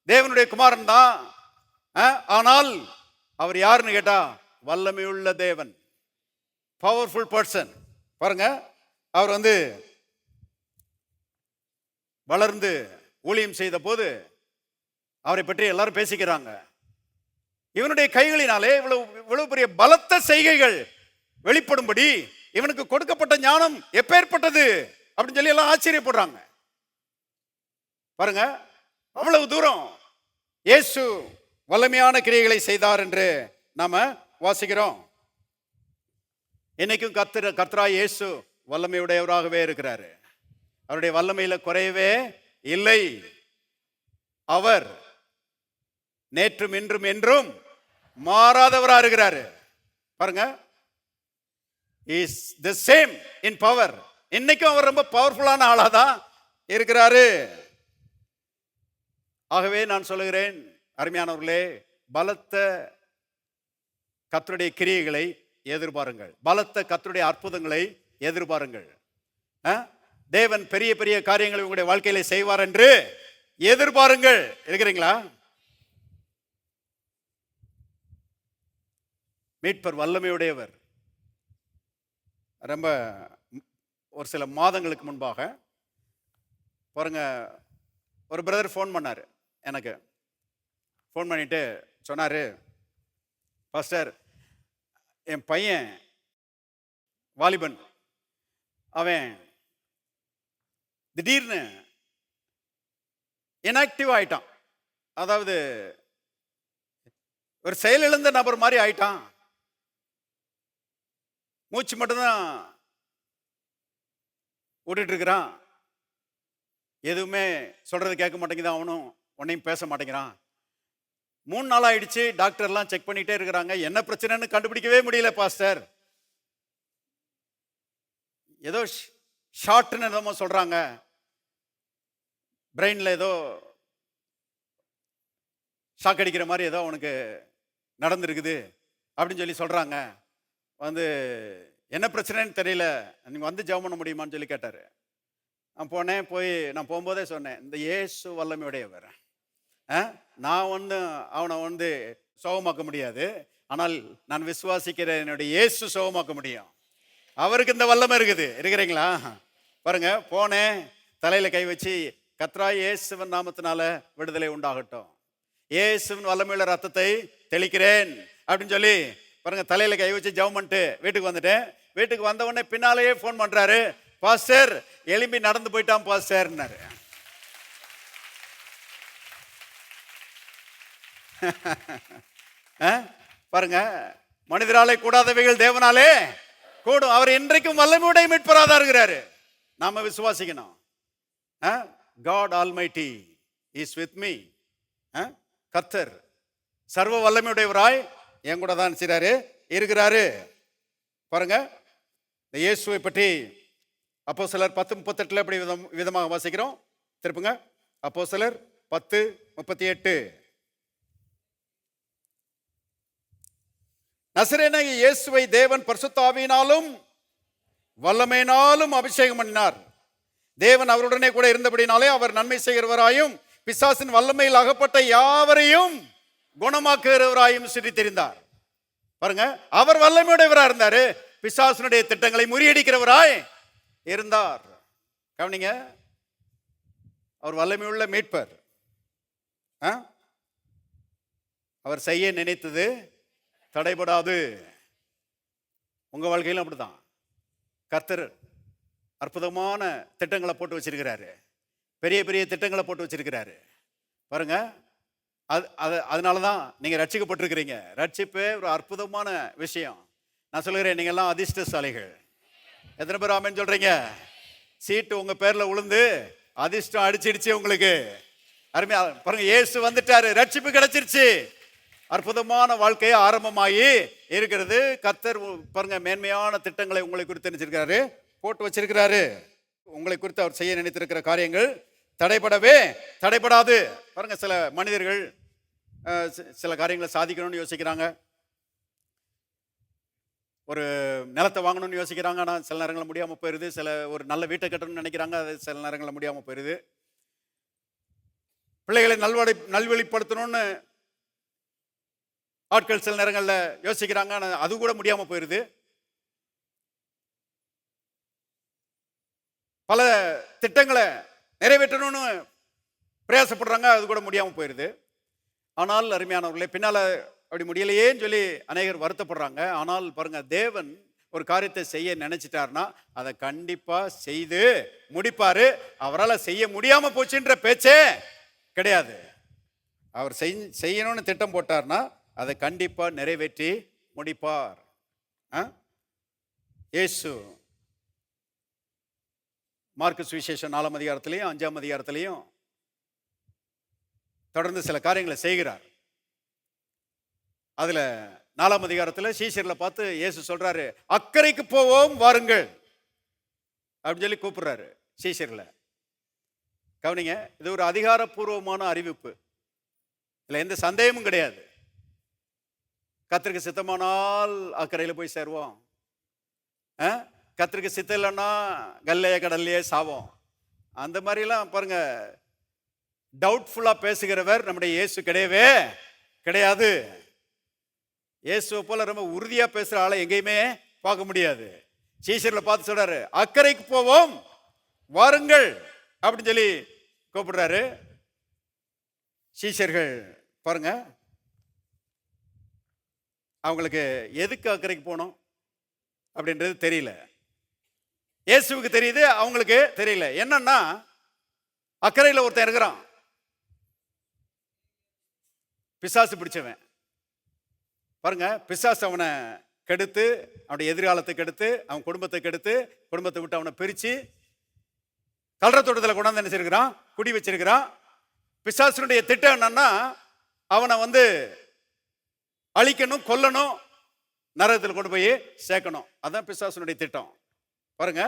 தேவனுடைய குமாரன் தான். ஆனால் அவர் யாருன்னு கேட்டா வல்லமை உள்ள தேவன், பவர்ஃபுல் பர்சன். பாருங்க, அவர் வளர்ந்து ஊழியம் செய்த போது அவரை பற்றி எல்லாரும் பேசிக்கிறாங்க. இவனுடைய கைகளினாலே இவ்வளவு பெரிய பலத்த செய்கைகள் வெளிப்படும்படி இவனுக்கு கொடுக்கப்பட்ட ஞானம் எப்பேற்பட்டது அப்படின்னு சொல்லி எல்லாம் ஆச்சரியப்படுறாங்க. பாருங்க, அவ்வளவு தூரம் இயேசு வல்லமையான கிரியைகளை செய்தார் என்று நாம வாசிக்கிறோம். இன்னைக்கும் கர்த்தராய் இயேசு வல்லமையுடையவராகவே இருக்கிறாரு. அவருடைய வல்லமையில குறையவே இல்லை. அவர் நேற்றும் இன்றும் என்றும் மாறாதவரா இருக்கிறாரு. பாருங்க, is the same in power. இன்னைக்கும் அவர் ரொம்ப பவர்ஃபுல்லான ஆளாதான் இருக்கிறாரு. ஆகவே நான் சொல்லுகிறேன், அருமையானவர்களே, பலத்த கர்த்தருடைய கிரியைகளை எதிர்பாருங்கள். பலத்த கர்த்தருடைய அற்புதங்களை எதிர்பாருங்கள். தேவன் பெரிய பெரிய காரியங்களை உங்களுடைய வாழ்க்கையில செய்வார் என்று எதிர்பாருங்கள். இருக்கிறீங்களா? மீட்பர் வல்லமையுடையவர். ரொம்ப ஒரு சில மாதங்களுக்கு முன்பாக பாருங்க, ஒரு பிரதர் ஃபோன் பண்ணாரு. எனக்கு ஃபோன் பண்ணிட்டு சொன்னாரு, பாஸ்டர், என் பையன் வாலிபன், அவன் திடீர்னு இன்ஆக்டிவ் ஆயிட்டான். அதாவது ஒரு செயலிழந்த நபர் மாதிரி ஆயிட்டான். மூச்சு மட்டும்தான் ஓட்டிட்டு இருக்கிறான். எதுவுமே சொல்றது கேட்க மாட்டேங்குது. அவனும் உன்னையும் பேச மாட்டேங்கிறான். 3 நாள் ஆயிடுச்சு. டாக்டர்லாம் செக் பண்ணிட்டே இருக்கிறாங்க. என்ன பிரச்சனைன்னு கண்டுபிடிக்கவே முடியல பாஸ்டர். ஏதோ ஷார்ட்னு என்னமோ சொல்றாங்க, பிரெயின்ல ஏதோ ஷாக் அடிக்கிற மாதிரி ஏதோ அவனுக்கு நடந்திருக்குது அப்படின்னு சொல்லி சொல்றாங்க. என்ன பிரச்சனைன்னு தெரியல, நீங்க வந்து ஜெபம் பண்ண முடியுமான்னு சொல்லி கேட்டாரு. நான் போனேன். நான் போகும்போதே சொன்னேன், இந்த இயேசு வல்லமையுடையவர். நான் அவனை சுகமாக்க முடியாது, ஆனால் நான் விசுவாசிக்கிற என்னுடைய இயேசு சுகமாக்க முடியும். அவருக்கு இந்த வல்லமை இருக்குது. இருக்கிறீங்களா? பாருங்க, போனேன், தலையில கை வச்சு, கர்த்தராகிய இயேசுவின் நாமத்தினால விடுதலை உண்டாகட்டும், இயேசுவின் வல்லமையுள்ள ரத்தத்தை தெளிக்கிறேன் அப்படின்னு சொல்லி பாருங்க, தலையில கை வச்சு ஜெபம் பண்ணிட்டு வீட்டுக்கு வந்துட்டேன். வீட்டுக்கு வந்த உடனே பின்னாலேயே ஃபோன் பண்றாரு, பாஸ்டர் எலும்பி நடந்து போயிட்டான் பாஸ்டர்னாரு. பாருங்க, மனிதராலே கூடாதவைகள் தேவனாலே கூடும். அவர் இன்றைக்கும் வல்லமையுடைய மீட்பராக இருக்கிறாரு. நாம விசுவாசிக்கணும். God Almighty is with me. கர்த்தர் சர்வ வல்லமையுடையவராய் என் கூட தான் இருக்கிறாரு. பாருங்க, இந்த இயேசுவை பற்றி அப்போஸ்தலர் 10:38 எப்படி விதமாக வாசிக்கிறோம். திருப்புங்க, அப்போஸ்தலர் 10:38. நசரேயனாகிய இயேசுவை தேவன் பரிசுத்த ஆவியினாலும் வல்லமையினாலும் அபிஷேகம் பண்ணினார். தேவன் அவருடனே கூட இருந்தபடினாலே அவர் நன்மை செய்கிறவராயும் பிசாசின் வல்லமையில் அகப்பட்ட யாவரையும் குணமாக்குகிறவராயும் சுற்றி தெரிந்தார். பாருங்க, அவர் வல்லமையுடையவராக இருந்தாரு, பிசாசினுடைய திட்டங்களை முறியடிக்கிறவராய் இருந்தார். கவனிங்க, அவர் வல்லமையுள்ள மீட்பர். அவர் செய்ய நினைத்தது தடைபடாது. உங்க வாழ்க்கையிலும் அப்படிதான். கர்த்தர் அற்புதமான திட்டங்களை போட்டு வச்சிருக்கிறாரு, பெரிய பெரிய திட்டங்களை போட்டு வச்சிருக்கிறாரு. பாருங்க, அதனாலதான் நீங்க ரட்சிக்கப்பட்டிருக்கிறீங்க. ரட்சிப்பு ஒரு அற்புதமான விஷயம். நான் சொல்லுகிறேன், நீங்க எல்லாம் அதிர்ஷ்டசாலிகள். எத்தனை பேர் ஆமென் சொல்றீங்க? சீட்டு உங்க பேர்ல உளுந்து அதிர்ஷ்டம் அடிச்சிடுச்சு உங்களுக்கு. அருமையா பாருங்க, இயேசு வந்துட்டாரு, ரட்சிப்பு கிடைச்சிருச்சு, அற்புதமான வாழ்க்கையை ஆரம்பமாகி இருக்கிறது. கர்த்தர் பாருங்க மேன்மையான திட்டங்களை உங்களை குறித்து நினைச்சிருக்காரு, போட்டு வச்சிருக்கிறாரு. உங்களை குறித்து அவர் செய்ய நினைத்திருக்கிற காரியங்கள் தடைபடாது. பாருங்க, சில மனிதர்கள் சில காரியங்களை சாதிக்கணும்னு யோசிக்கிறாங்க, ஒரு நிலத்தை வாங்கணும்னு யோசிக்கிறாங்க, ஆனால் சில நேரங்களில் முடியாமல் போயிடுது. ஒரு நல்ல வீட்டை கட்டணும்னு நினைக்கிறாங்க, அது சில நேரங்களில் முடியாமல் போயிடுது. பிள்ளைகளை நல்வழிப்படுத்தணும்னு ஆட்கள் சில நேரங்களில் யோசிக்கிறாங்க, ஆனால் அது கூட முடியாமல் போயிடுது. பல திட்டங்களை நிறைவேற்றணும்னு பிரயாசப்படுறாங்க, அது கூட முடியாமல் போயிடுது. ஆனால் அருமையானவர்களே, பின்னால அப்படி முடியலையேன்னு சொல்லி அநேகர் வருத்தப்படுறாங்க. ஆனால் பாருங்க, தேவன் ஒரு காரியத்தை செய்ய நினைச்சிட்டாருன்னா அதை கண்டிப்பா செய்து முடிப்பாரு. அவரால் செய்ய முடியாம போச்சுன்ற பேச்சே கிடையாது. அவர் செய்யணும்னு திட்டம் போட்டார்னா அதை கண்டிப்பா நிறைவேற்றி முடிப்பார். இயேசு மார்க்கு சுவிசேஷம் 4ஆம் அதிகாரத்திலையும் 5ஆம் அதிகாரத்திலையும் தொடர்ந்து சில காரியங்களை செய்கிறார். அதுல 4ஆம் அதிகாரத்தில் சீஷர்களை பார்த்து இயேசு சொல்றாரு, அக்கறைக்கு போவோம் வாருங்கள் அப்படின்னு சொல்லி கூப்பிடுறாரு சீஷர்களை. கவனிங்க, இது ஒரு அதிகாரப்பூர்வமான அறிவிப்பு, இதுல எந்த சந்தேகமும் கிடையாது. கர்த்தருக்கு சித்தமானால் அக்கறையில் போய் சேருவோம், கர்த்தருக்கு சித்தம் இல்லைன்னா கல்லைய கடல்லையே சாவோம். அந்த மாதிரிலாம் பாருங்க, டவுட்ஃபுல்லா பேசுகிறவர் நம்முடைய இயேசு கிடையவே கிடையாது. இயேசுவை போல ரொம்ப உறுதியா பேசுற ஆளை எங்கேயுமே பார்க்க முடியாது. சீஷர்களை பார்த்து சொல்றாரு, அக்கறைக்கு போவோம் வாருங்கள் அப்படின்னு சொல்லி கூப்பிடுறாரு. சீஷர்கள் பாருங்க, அவங்களுக்கு எதுக்கு அக்கறைக்கு போகணும் அப்படின்றது தெரியல. இயேசுவுக்கு தெரியுது, அவங்களுக்கு தெரியல. என்னன்னா, அக்கறையில் ஒருத்தன் இருக்கிறான், பிசாசு பிடிச்சவன். பாருங்க, பிசாசு அவனை கெடுத்து, அவனுடைய எதிர்காலத்தை கெடுத்து, அவன் குடும்பத்தை கெடுத்து, குடும்பத்தை விட்டு அவனை பிரிச்சு கல்ற தோட்டத்தில் கொண்டாந்து நினைச்சிருக்கிறான், குடி வச்சிருக்கிறான். பிசாசுடைய திட்டம் என்னன்னா, அவனை அழிக்கணும், கொல்லணும், நரகத்தில் கொண்டு போய் சேர்க்கணும். அதான் பிசாசுடைய திட்டம். பாருங்க,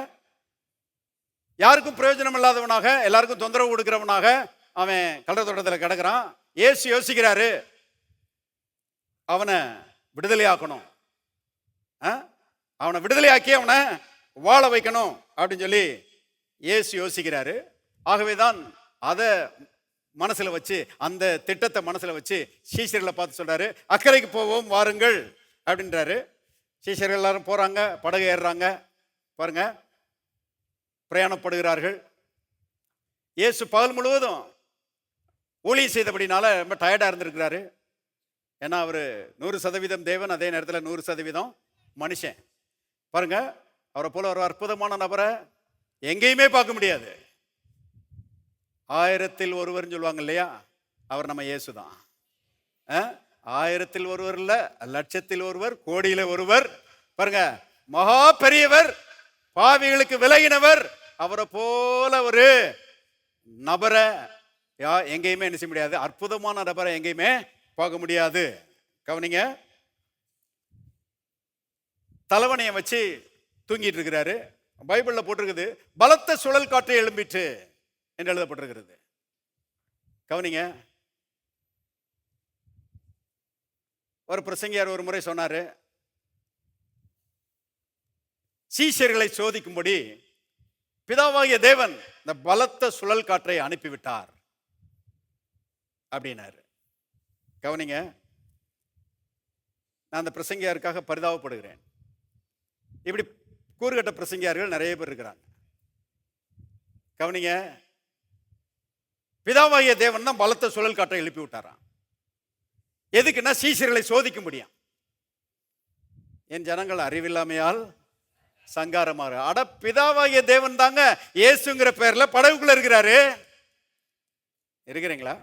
யாருக்கும் பிரயோஜனம் இல்லாதவனாக, எல்லாருக்கும் தொந்தரவு கொடுக்கிறவனாக அவன் கல்ற தோட்டத்தில் கிடக்கிறான். இயேசு யோசிக்கிறாரு, அவனை விடுதலையாக்கணும், அவனை விடுதலையாக்கி அவனை வாழ வைக்கணும் அப்படின்னு சொல்லி இயேசு யோசிக்கிறாரு. ஆகவேதான் அதை மனசுல வச்சு, அந்த திட்டத்தை மனசுல வச்சு சீஷர்களை பார்த்து சொல்றாரு, அக்கறைக்கு போவோம் வாருங்கள் அப்படின்றாரு. சீஷர்கள் எல்லாரும் போறாங்க, படகு ஏறுறாங்க. பாருங்க, பிரயாணப்படுகிறார்கள். இயேசு பகல் முழுவதும் ஊழியம் செய்தபடினால ரொம்ப டயர்டா இருந்திருக்கிறாரு. ஏன்னா அவர் 100% தேவன், அதே நேரத்தில் 100% மனுஷன். பாருங்க, அவரை போல ஒரு அற்புதமான நபரை எங்கேயுமே பார்க்க முடியாது. 1000ல் ஒருவர் சொல்லுவாங்க இல்லையா, அவர் நம்ம இயேசு தான். 1000ல் ஒருவர் இல்ல, லட்சத்தில் ஒருவர், கோடியில ஒருவர். பாருங்க, மகா பெரியவர், பாவிகளுக்கு விலகினவர். அவரை போல ஒரு நபரை எங்கேயுமே என்ன செய்ய முடியாது, அற்புதமான நபரை எங்கேயுமே பார்க்க முடியாது. கவனிங்க, தலைவனையை வச்சு தூங்கிட்டு இருக்கிறாரு. பைபிள்ல போட்டிருக்குது, பலத்த சுழல் காற்று எழும்பிட்டு என்று எழுதப்பட்டிருக்கிறது. கவனிங்க, ஒரு பிரசங்கியார் ஒரு முறை சொன்னாரு, சீஷர்களை சோதிக்கும்படி பிதாவாகிய தேவன் இந்த பலத்த சுழல் காற்றை அனுப்பிவிட்டார் அப்படின்னாரு. கவனிங்க, நான் அந்த பிரசங்கியாருக்காக பரிதாபப்படுகிறேன். இப்படி கூறுகட்ட பிரசங்கியார்கள் நிறைய பேர் இருக்கிறாங்க. கவனிங்க, பிதாவாகிய தேவன் தான் பலத்த சுழல் காற்றை எழுப்பி விட்டாராம். எதுக்குன்னா சீஷர்களை சோதிக்க முடியும். என் ஜனங்கள் அறிவில்லாமையால் சங்காரமாறு. அட, பிதாவாகிய தேவன் தாங்க இயேசுங்கிற பேர்ல படகுக்குள்ள இருக்கிறாரு. இருக்கிறீங்களா?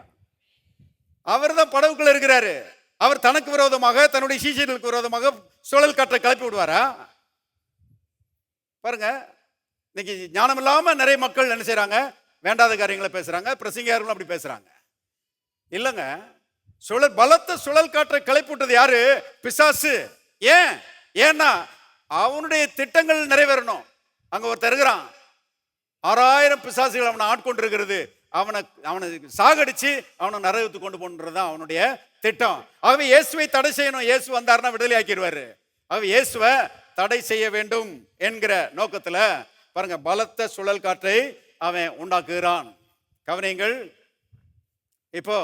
அவர் தான் படகுக்குள்ள இருக்கிறாரு. அவர் தனக்கு விரோதமாக, தன்னுடைய சீஷர்களுக்கு விரோதமாக சுழல் காற்றை கிளப்பி விடுவாரா? பாருங்க, இன்னைக்கு ஞானம் இல்லாம நிறைய மக்கள் என்ன செய்யறாங்க, வேண்டாத காரியங்களை பேசுறாங்க. பிரசங்கியார்களும் அப்படி பேசுறாங்க. இல்லைங்க, பலத்த சுழல் காற்றை கிளப்பி விட்டது யாரு? பிசாசு. ஏன்னா அவனுடைய திட்டங்கள் நிறைவேறணும். அங்க ஒருத்தர் இருக்கிறான், 6000 பிசாசுகள் அவனை ஆட்கொண்டு இருக்கிறது. அவனை சாகடிச்சு அவனை நரகத்துக்கு கொண்டு போன்றதுதான் அவனுடைய திட்டம். ஆகவே இயேசுவை தடை செய்யணும். இயேசு வந்தாருன்னா விடுதலை ஆக்கிடுவாரு. ஆகவே இயேசுவை தடை செய்ய வேண்டும் என்கிற நோக்கத்துல பாருங்க, பலத்த சுழல் காற்றை அவன் உண்டாக்குகிறான். கவனிங்கள், இப்போ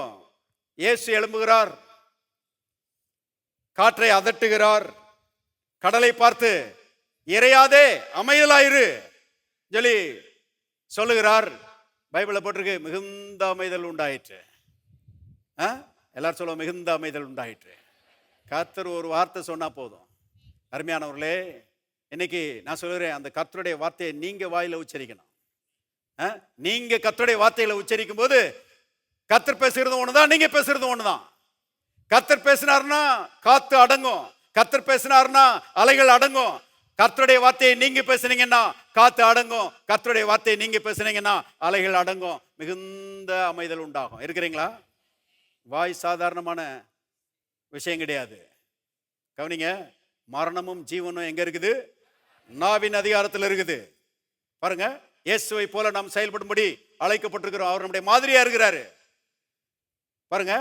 இயேசு எழும்புகிறார், காற்றை அதட்டுகிறார், கடலை பார்த்து இறையாதே அமைதலாயிரு சொல்லி சொல்லுகிறார். பைபிள்ல போட்டிருக்கு, மிகுந்த அமைதல் உண்டாயிற்று. எல்லாரும் சொல்லுவோம், மிகுந்த அமைதல் உண்டாயிற்று. கர்த்தர் ஒரு வார்த்தை சொன்னா போதும். அருமையானவர்களே, இன்னைக்கு நான் சொல்கிறேன், அந்த கர்த்தருடைய வார்த்தையை நீங்க வாயில உச்சரிக்கணும். நீங்க கர்த்தருடைய வார்த்தைகளை உச்சரிக்கும் போது கர்த்தர் பேசுறது ஒண்ணுதான், நீங்க பேசுறது ஒண்ணுதான். கர்த்தர் பேசினார்னா காத்து அடங்கும், கர்த்தர் பேசினார்னா அலைகள் அடங்கும். கர்த்தருடைய வார்த்தையை நீங்க பேசுனீங்கன்னா காத்து அடங்கும், கர்த்தருடைய வார்த்தையை நீங்க பேசுனீங்கன்னா அலைகள் அடங்கும், மிகுந்த அமைதல் உண்டாகும். இருக்கிறீங்களா? வாய் சாதாரணமான விஷயம் கிடையாது. கவனிங்க, மரணமும் ஜீவனும் எங்க இருக்குது? நாவின் அதிகாரத்தில் இருக்குது. பாருங்க, இயேசுவை போல நாம் செயல்படும்படி அழைக்கப்பட்டிருக்கிறோம். அவர் நம்முடைய மாதிரியா இருக்கிறாரு. பாருங்க,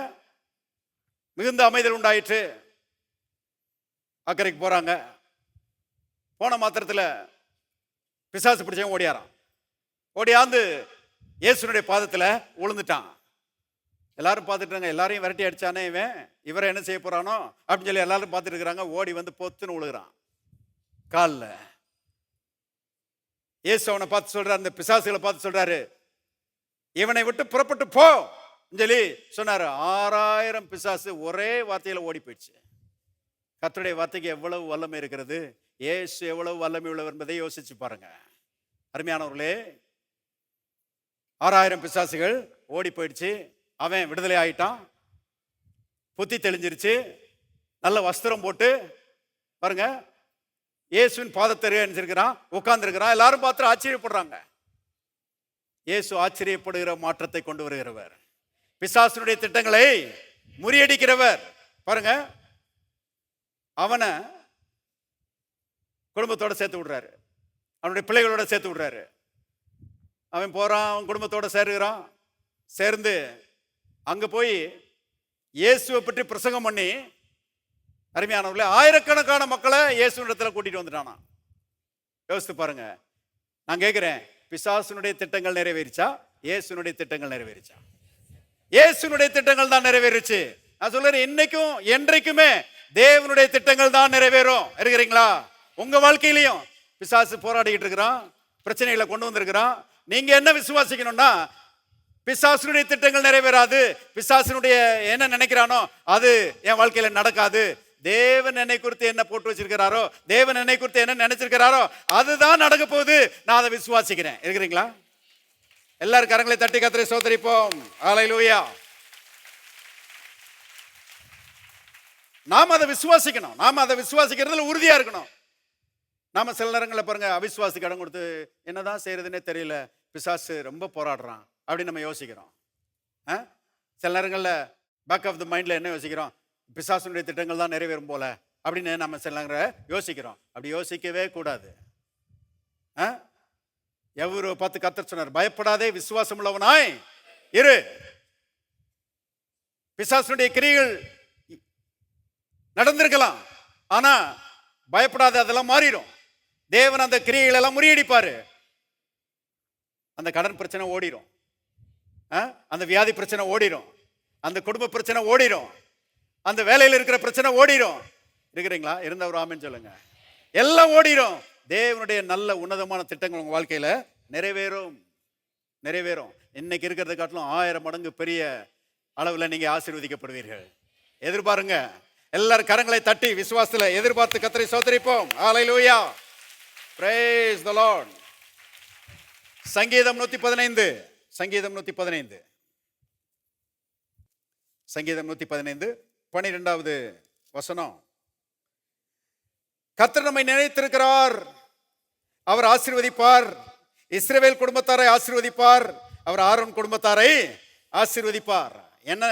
மிகுந்த அமைதல் உண்டாயிற்று. அக்கறைக்கு போறாங்க. போன மாத்திரத்தில் பிசாசு பிடிச்சவன் ஓடியாரான். ஓடியாந்து இயேசுனுடைய பாதத்தில் விழுந்துட்டான். எல்லாரும் பார்த்துட்டாங்க, எல்லாரையும் விரட்டி அடிச்சானே இவரை என்ன செய்ய போறானோ அப்படின்னு சொல்லி எல்லாரும் பார்த்துட்டு இருக்கிறாங்க. ஓடி வந்து பொத்துன்னு விழுகிறான் காலில். இயேசு அவனை பார்த்து சொல்றாரு, அந்த பிசாசுகளை பார்த்து சொல்றாரு, இவனை விட்டு புறப்பட்டு போ சொல்லி சொன்னாரு. 6000 பிசாசு ஒரே வார்த்தையில ஓடி போயிடுச்சு. கர்த்தருடைய வார்த்தைக்கு எவ்வளவு வல்லமை இருக்கிறது, இயேசு எவ்வளவு வல்லமை உள்ளவர் என்பதை யோசிச்சு பாருங்க. அருமையானவர்களே, 6000 பிசாசுகள் ஓடி போயிடுச்சு. அவன் விடுதலை ஆயிட்டான், புத்தி தெளிஞ்சிருச்சு, நல்ல வஸ்திரம் போட்டு பாருங்க இயேசுவின் பாதத்தரு அணிஞ்சிருக்கிறான், உட்கார்ந்து இருக்கிறான். எல்லாரும் பார்த்து ஆச்சரியப்படுறாங்க. இயேசு ஆச்சரியப்படுகிற மாற்றத்தை கொண்டு வருகிறவர், பிசாசுடைய திட்டங்களை முறியடிக்கிறவர். பாருங்க, அவனை குடும்பத்தோட சேர்த்து விடுறாரு, அவனுடைய பிள்ளைகளோட சேர்த்து விடுறாரு. அவன் போறான், அவன் குடும்பத்தோட சேருகிறான். சேர்ந்து அங்க போய் இயேசுவை பற்றி பிரசங்கம் பண்ணி, அருமையானவர்களே, ஆயிரக்கணக்கான மக்களை இயேசுவிடத்துல கூட்டிட்டு வந்துட்டானா. யோசித்து பாருங்க. நான் கேட்கிறேன், பிசாசுனுடைய திட்டங்கள் நிறைவேறிச்சா, இயேசுனுடைய திட்டங்கள் நிறைவேறிச்சா? இயேசுனுடைய திட்டங்கள் தான் நிறைவேறிச்சு. நான் சொல்றேன், இன்னைக்கும் என்றைக்குமே தேவனுடைய திட்டங்கள் தான் நிறைவேறும். இருக்கிறீங்களா? உங்க வாழ்க்கையிலையும் பிசாசு போராடிக்கிட்டு இருக்கிறான், பிரச்சனைகளை கொண்டு வந்திருக்கிறான். நீங்க என்ன விசுவாசிக்கணும்னா, பிசாசுனுடைய திட்டங்கள் நிறைவேறாது, பிசாசுனுடைய என்ன நினைக்கிறானோ அது என் வாழ்க்கையில நடக்காது. தேவன் என்னை குறித்து என்ன போட்டு வச்சிருக்கிறாரோ, தேவன் என்னை குறித்து என்ன நினைச்சிருக்கிறாரோ அதுதான் நடக்க போகுது. நான் அதை விசுவாசிக்கிறேன். இருக்கிறீங்களா? எல்லாரும் கரங்களை தட்டி கர்த்தரை ஸ்தோத்திரிப்போம். ஹல்லேலூயா. நாம அதை விசுவாசிக்கணும். நாம அதை விசுவாசிக்கிறதுல உறுதியா இருக்கணும். நாம சில நேரங்களில் பாருங்க, அவிசுவாசிக்கு இடம் கொடுத்து என்னதான் செய்யறதுன்னே தெரியல, பிசாசு ரொம்ப போராடுறான் அப்படின்னு நம்ம யோசிக்கிறோம். சில நேரங்களில் பேக் ஆஃப் த மைண்ட்ல என்ன யோசிக்கிறோம், பிசாசுனுடைய திட்டங்கள் தான் நிறைவேறும் போல அப்படின்னு நம்ம சில நேரம் யோசிக்கிறோம். அப்படி யோசிக்கவே கூடாது. எவரு பார்த்து கர்த்தர் சொன்னார், பயப்படாதே, விசுவாசம் உள்ளவனாய் இரு. பிசாசுனுடைய கிரியைகள் நடந்திருக்கலாம், ஆனா பயப்படாத, அதெல்லாம் மாறிடும். தேவன் அந்த கிரியைகள் எல்லாம் முறியடிப்பாரு. அந்த கடன் பிரச்சனை ஓடிடும், அந்த வியாதி பிரச்சனை ஓடிடும், அந்த குடும்ப பிரச்சனை ஓடிடும், அந்த வேலையில் இருக்கிற பிரச்சனை ஓடிடும். இருக்கிறீங்களா? இருந்தவர் ஆமென் சொல்லுங்க. எல்லாம் ஓடிடும். தேவனுடைய நல்ல உன்னதமான திட்டங்கள் உங்க வாழ்க்கையில நிறைவேறும். நிறைவேறும். இன்னைக்கு இருக்கிறத காட்டிலும் 1000 மடங்கு பெரிய அளவுல நீங்க ஆசீர்வதிக்கப்படுவீர்கள். எதிர்பாருங்க. எல்லாரும் கரங்களை தட்டி விசுவாசத்துல எதிர்பார்த்து கர்த்தரை ஸ்தோத்திரிப்போம். ஹல்லேலூயா. Praise the Lord. சங்கீதம் 115. சங்கீதம் 115. சங்கீதம் 115 12வது வசனம். கர்த்தர் நம்மை நினைத்திருக்கிறார், அவர் ஆசீர்வதிப்பார். இஸ்ரவேல் குடும்பத்தாரை ஆசீர்வதிப்பார், அவர் ஆரோன் குடும்பத்தாரை ஆசீர்வதிப்பார். என்ன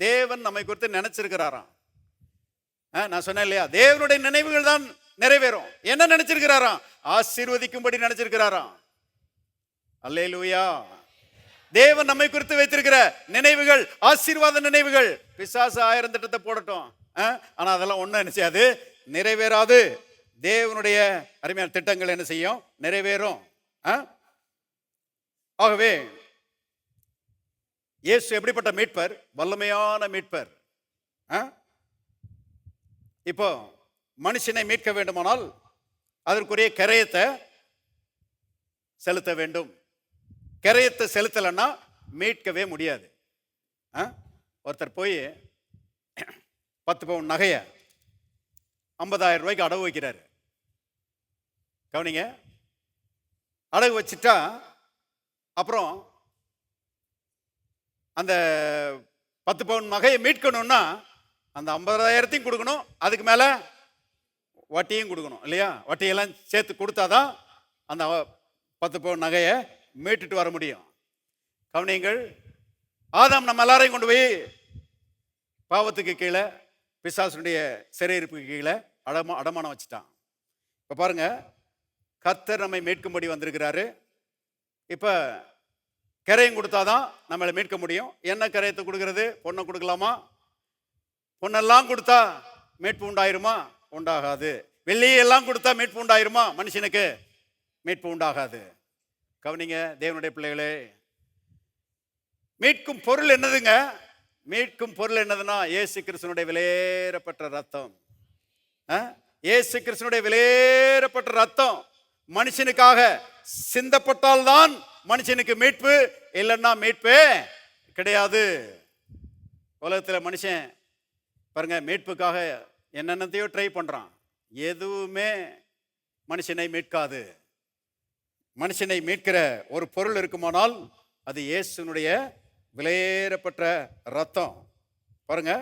தேவன் நம்மை குறித்து நினைச்சிருக்கிறாராம். நான் சொன்னேன் இல்லையா, தேவனுடைய நினைவுகள் தான் நிறைவேறும். என்ன நினைச்சிருக்கிறாராம்? ஆசீர்வதிக்கும்படி நினைச்சிருக்கிறாராம். அல்லேலூயா. தேவன் நம்மை குறித்து வைத்திருக்கிற நினைவுகள் ஆசீர்வாத நினைவுகள். பிசாசு 1000 திட்டத்தை போடட்டும், ஆனா அதெல்லாம் ஒண்ணும் என்ன செய்யாது, நிறைவேறாது. தேவனுடைய அருமையான திட்டங்கள் என்ன செய்யும்? நிறைவேறும். ஆகவே இயேசு எப்படிப்பட்ட மீட்பர்? வல்லமையான மீட்பர். இப்போ மனுஷனை மீட்க வேண்டுமானால் அதற்குரிய கரையத்தை செலுத்த வேண்டும். கரையத்தை செலுத்தலைன்னா மீட்கவே முடியாது. ஒருத்தர் போய் 10 பவுன் நகையை 50,000 ரூபாய்க்கு அடகு வைக்கிறாரு. கவனிங்க, அடகு வச்சுட்டா அப்புறம் அந்த 10 பவுன் நகையை மீட்கணும்னா அந்த 50,000 கொடுக்கணும், அதுக்கு மேலே வட்டியும் கொடுக்கணும் இல்லையா? வட்டியெல்லாம் சேர்த்து கொடுத்தாதான் அந்த 10 பவுன் நகையை மீட்டுட்டு வர முடியும். கவனிங்கள், ஆதாம் நம்ம எல்லாரையும் கொண்டு போய் பாவத்துக்கு கீழே, பிசாசுடைய சிறையிருப்புக்கு கீழே அடமானம் வச்சுட்டான். இப்போ பாருங்க, கர்த்தர் நம்மை மீட்கும்படி வந்திருக்கிறாரு. இப்போ கரையும் கொடுத்தாதான் நம்மளை மீட்க முடியும். என்ன கரையத்தை கொடுக்கறது? பொண்ணை கொடுக்கலாமா? பொண்ணெல்லாம் கொடுத்தா மீட்பு உண்டாயிருமா? உண்டாகாது. வெள்ளியெல்லாம் கொடுத்தா மீட்பு உண்டாயிருமா? மனுஷனுக்கு மீட்பு உண்டாகாது. கவனிங்க தேவனுடைய பிள்ளைகளே, மீட்கும் பொருள் என்னதுங்க? மீட்கும் பொருள் என்னதுன்னா இயேசு கிறிஸ்துனுடைய விலையேறப்பட்ட ரத்தம். இயேசு கிறிஸ்துனுடைய விலையேறப்பட்ட ரத்தம் மனுஷனுக்காக சிந்தப்பட்டால்தான் மனுஷனுக்கு மீட்பு, இல்லைன்னா மீட்பே கிடையாது. உலகத்தில் மனுஷன் பாருங்க மீட்புக்காக என்னென்னத்தையோ ட்ரை பண்றான், எதுவுமே மனுஷனை மீட்காது. மனுஷனை மீட்கிற ஒரு பொருள் இருக்குமானால் அது இயேசுனுடைய விலையேறப்பட்ட ரத்தம். பாருங்க,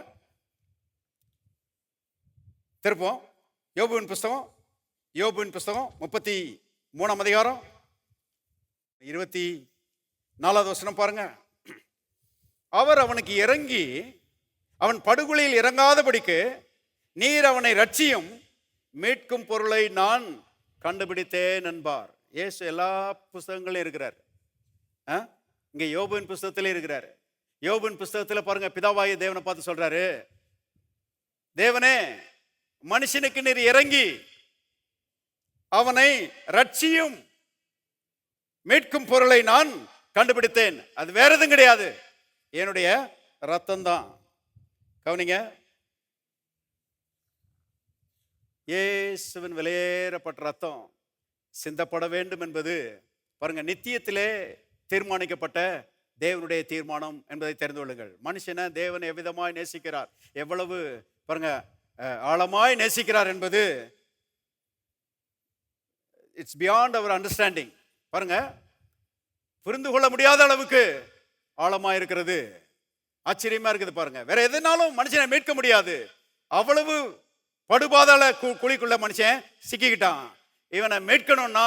திருப்போம் யோபுவின் புஸ்தகம் 33ஆம் அதிகாரம் 24வது வசனம் பாருங்க. அவர் அவனுக்கு இறங்கி அவன் படுகொலியில் இறங்காதபடிக்கு நீர் அவனை ரட்சியும், மீட்கும் பொருளை நான் கண்டுபிடித்தேன் என்பார். இயேசு எல்லா புஸ்தகங்களும் இருக்கிறார். இங்க யோபுவின் புஸ்தகத்திலே இருக்கிறார். யோபுவின் புஸ்தகத்தில் பாருங்க, பிதாவாகிய தேவனை பார்த்து சொல்றாரு, தேவனே மனுஷனுக்கு நீர் இறங்கி அவனை ரட்சியும், மீட்கும் பொருளை நான் கண்டுபிடித்தேன். அது வேற எதுவும் கிடையாது, என்னுடைய ரத்தம் தான். கவனிங்க, இயேசுவின் விலையேறப்பட்ட ரத்தம் சிந்தப்பட வேண்டும் என்பது பாருங்க நித்தியத்திலே தீர்மானிக்கப்பட்ட தேவனுடைய தீர்மானம் என்பதை தெரிந்து கொள்ளுங்கள். மனுஷனை தேவன் எவ்விதமாய் நேசிக்கிறார், எவ்வளவு பாருங்க ஆழமாய் நேசிக்கிறார் என்பது இட்ஸ் பியாண்ட் அவர் அண்டர்ஸ்டாண்டிங். பாருங்க, புரிந்து கொள்ள முடியாத அளவுக்கு ஆழமா இருக்கிறது. ஆச்சரியமா இருக்குது. பாருங்க, வேற எதுனாலும் மனுஷனை மீட்க முடியாது. அவ்வளவு படுபாதாள குழிக்குள்ள மனுஷன் சிக்கிக்கிட்டான். இவனை மீட்கணும்னா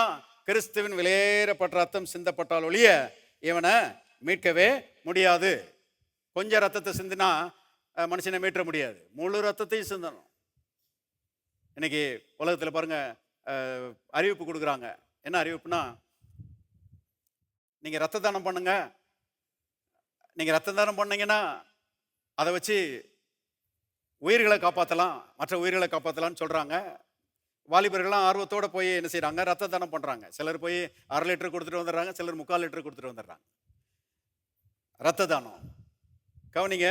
கிறிஸ்துவின் விலையேறப்பட்ட ரத்தம் சிந்தப்பட்டால் ஒழிய இவனை மீட்கவே முடியாது. கொஞ்சம் ரத்தத்தை சிந்தினா மனுஷனை மீட்ட முடியாது, முழு ரத்தத்தையும் சிந்தணும். இன்னைக்கு உலகத்தில் பாருங்க அறிவிப்பு கொடுக்குறாங்க. என்ன அறிவிப்புனா, நீங்க ரத்த தானம் பண்ணுங்க, நீங்க ரத்த தானம் பண்ணீங்கன்னா அதை வச்சு உயிர்களை காப்பாற்றலாம், மற்ற உயிர்களை காப்பாற்றலாம்னு சொல்றாங்க. வாலிபர்கள்லாம் ஆர்வத்தோட போய் என்ன செய்யறாங்க, ரத்த தானம் பண்றாங்க. சிலர் போய் 1/2 லிட்டர் கொடுத்துட்டு வந்துடுறாங்க, சிலர் 3/4 லிட்டர் கொடுத்துட்டு வந்துடுறாங்க. ரத்த தானம் கவனிங்க.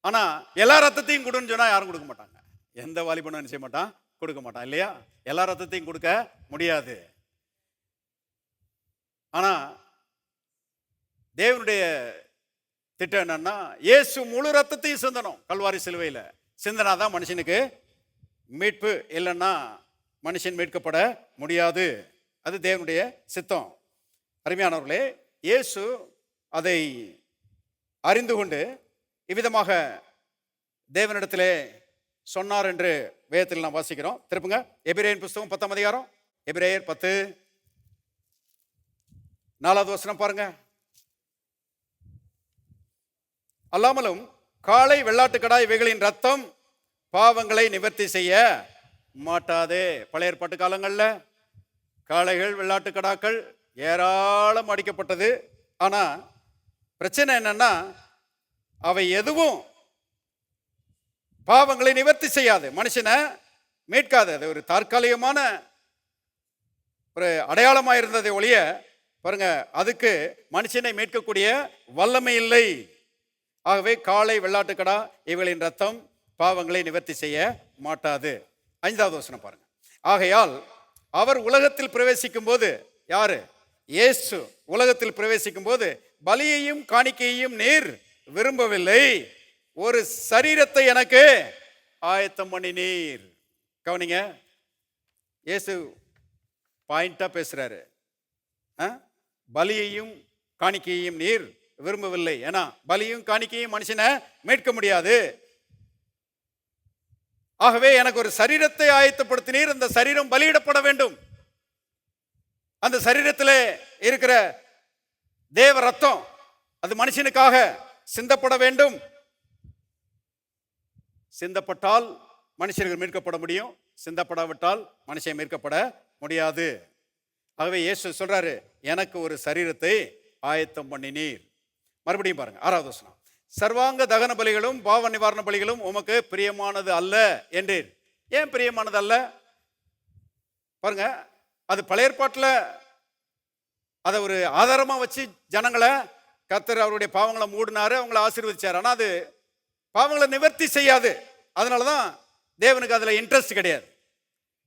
ஆனா எல்லா ரத்தத்தையும் கொடுன்னு சொன்னா யாரும் கொடுக்க மாட்டாங்க. எந்த வாலிபனும் என்ன செய்ய மாட்டான், கொடுக்க மாட்டான் இல்லையா? எல்லா ரத்தத்தையும் கொடுக்க முடியாது. ஆனா தேவனுடைய திட்டம் என்னன்னா, இயேசு முழு ரத்தத்தையும் சிந்தணும். கல்வாரி சிலுவையில சிந்தனாதான் மனுஷனுக்கு மீட்பு, இல்லைன்னா மனுஷன் மீட்கப்பட முடியாது. அது தேவனுடைய சித்தம். அருமையானவர்களே, இயேசு அதை அறிந்து கொண்டு இவ்விதமாக தேவனிடத்திலே சொன்னார் என்று வேதத்தில் நாம் வாசிக்கிறோம். திருப்புங்க எபிரேயர் புஸ்தகம் 10ஆம் அதிகாரம், எபிரேயர் 10:4வது வசனம் பாருங்க. அல்லாமலும் காளை வெள்ளாட்டுக்கடா இவைகளின் ரத்தம் பாவங்களை நிவர்த்தி செய்ய மாட்டாதே. பழைய ஏற்பாட்டு காலங்களில் காளைகள் வெள்ளாட்டுக்கடாக்கள் ஏராளம் அடிக்கப்பட்டது. ஆனா பிரச்சனை என்னன்னா, அவை எதுவும் பாவங்களை நிவர்த்தி செய்யாது, மனுஷனை மீட்காது. அது ஒரு தற்காலிகமான ஒரு அடையாளமாக இருந்ததை ஒழிய பாருங்க அதுக்கு மனுஷனை மீட்கக்கூடிய வல்லமை இல்லை. ஆகவே காளை வெள்ளாட்டுக்கடா இவளின் ரத்தம் பாவங்களை நிவர்த்தி செய்ய மாட்டாது. 5வது வசனம் பாருங்க. ஆகையால் அவர் உலகத்தில் பிரவேசிக்கும் போது, யாரு? இயேசு உலகத்தில் பிரவேசிக்கும் போது பலியையும் காணிக்கையையும் நீர் விரும்பவில்லை, ஒரு சரீரத்தை எனக்கு ஆயத்தம் பண்ணினீர். கவனிங்க, இயேசு பாயிண்டா பேசுறாரு. பலியையும் காணிக்கையையும் நீர் விரும்பவில்லை. ஏன்னா பலியும் காணிக்கையும் மனுஷனை மீட்க முடியாது. ஆகவே எனக்கு ஒரு சரீரத்தை ஆயத்தப்படுத்தினீர். அந்த சரீரம் பலியிடப்பட வேண்டும். அந்த சரீரத்தில் இருக்கிற தேவ ரத்தம் அது மனுஷனுக்காக சிந்தப்பட வேண்டும். சிந்தப்பட்டால் மனுஷர்கள் மீட்கப்பட முடியும், சிந்தப்படாவிட்டால் மனுஷன் மீட்கப்பட முடியாது. ஆகவே இயேசு சொல்றாரு, எனக்கு ஒரு சரீரத்தை ஆயத்தம் பண்ணினீர். மறுபடியும் பாருங்க 6வது வசனம். சர்வாங்க தகன பலிகளும் பாவ நிவாரண பலிகளும் உமக்கு பிரியமானது அல்ல என்றீர். ஏன் பிரியமானது அல்ல? பாருங்க, அது பழைய ஏற்பாட்டில் அதை ஒரு ஆதாரமா வச்சு ஜனங்களை கர்த்தர் அவருடைய பாவங்களை மூடினாரு, அவங்களை ஆசீர்வதிச்சார். ஆனால் அது பாவங்களை நிவர்த்தி செய்யாது. அதனாலதான் தேவனுக்கு அதுல இன்ட்ரெஸ்ட் கிடையாது.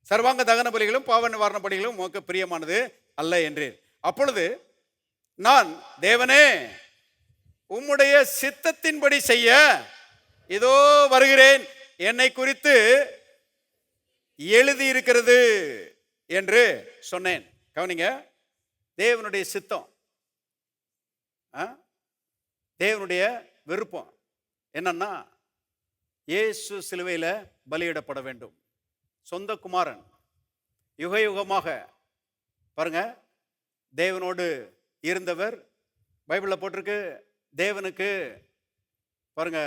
சர்வாங்க தகன பலிகளும் பாவ நிவாரண பலிகளும் உமக்கு பிரியமானது அல்ல என்றீர். அப்பொழுது நான், தேவனே, உம்முடைய சித்தத்தின்படி செய்ய இதோ வருகிறேன், என்னை குறித்து எழுதி இருக்கிறது என்று சொன்னேன். கவனிங்க, தேவனுடைய சித்தம், தேவனுடைய விருப்பம் என்னன்னா, இயேசு சிலுவையில் பலியிடப்பட வேண்டும். சொந்த குமாரன் யுக யுகமாக பாருங்க தேவனோடு இருந்தவர். பைபிளில் போட்டிருக்கு, தேவனுக்கு பாருங்க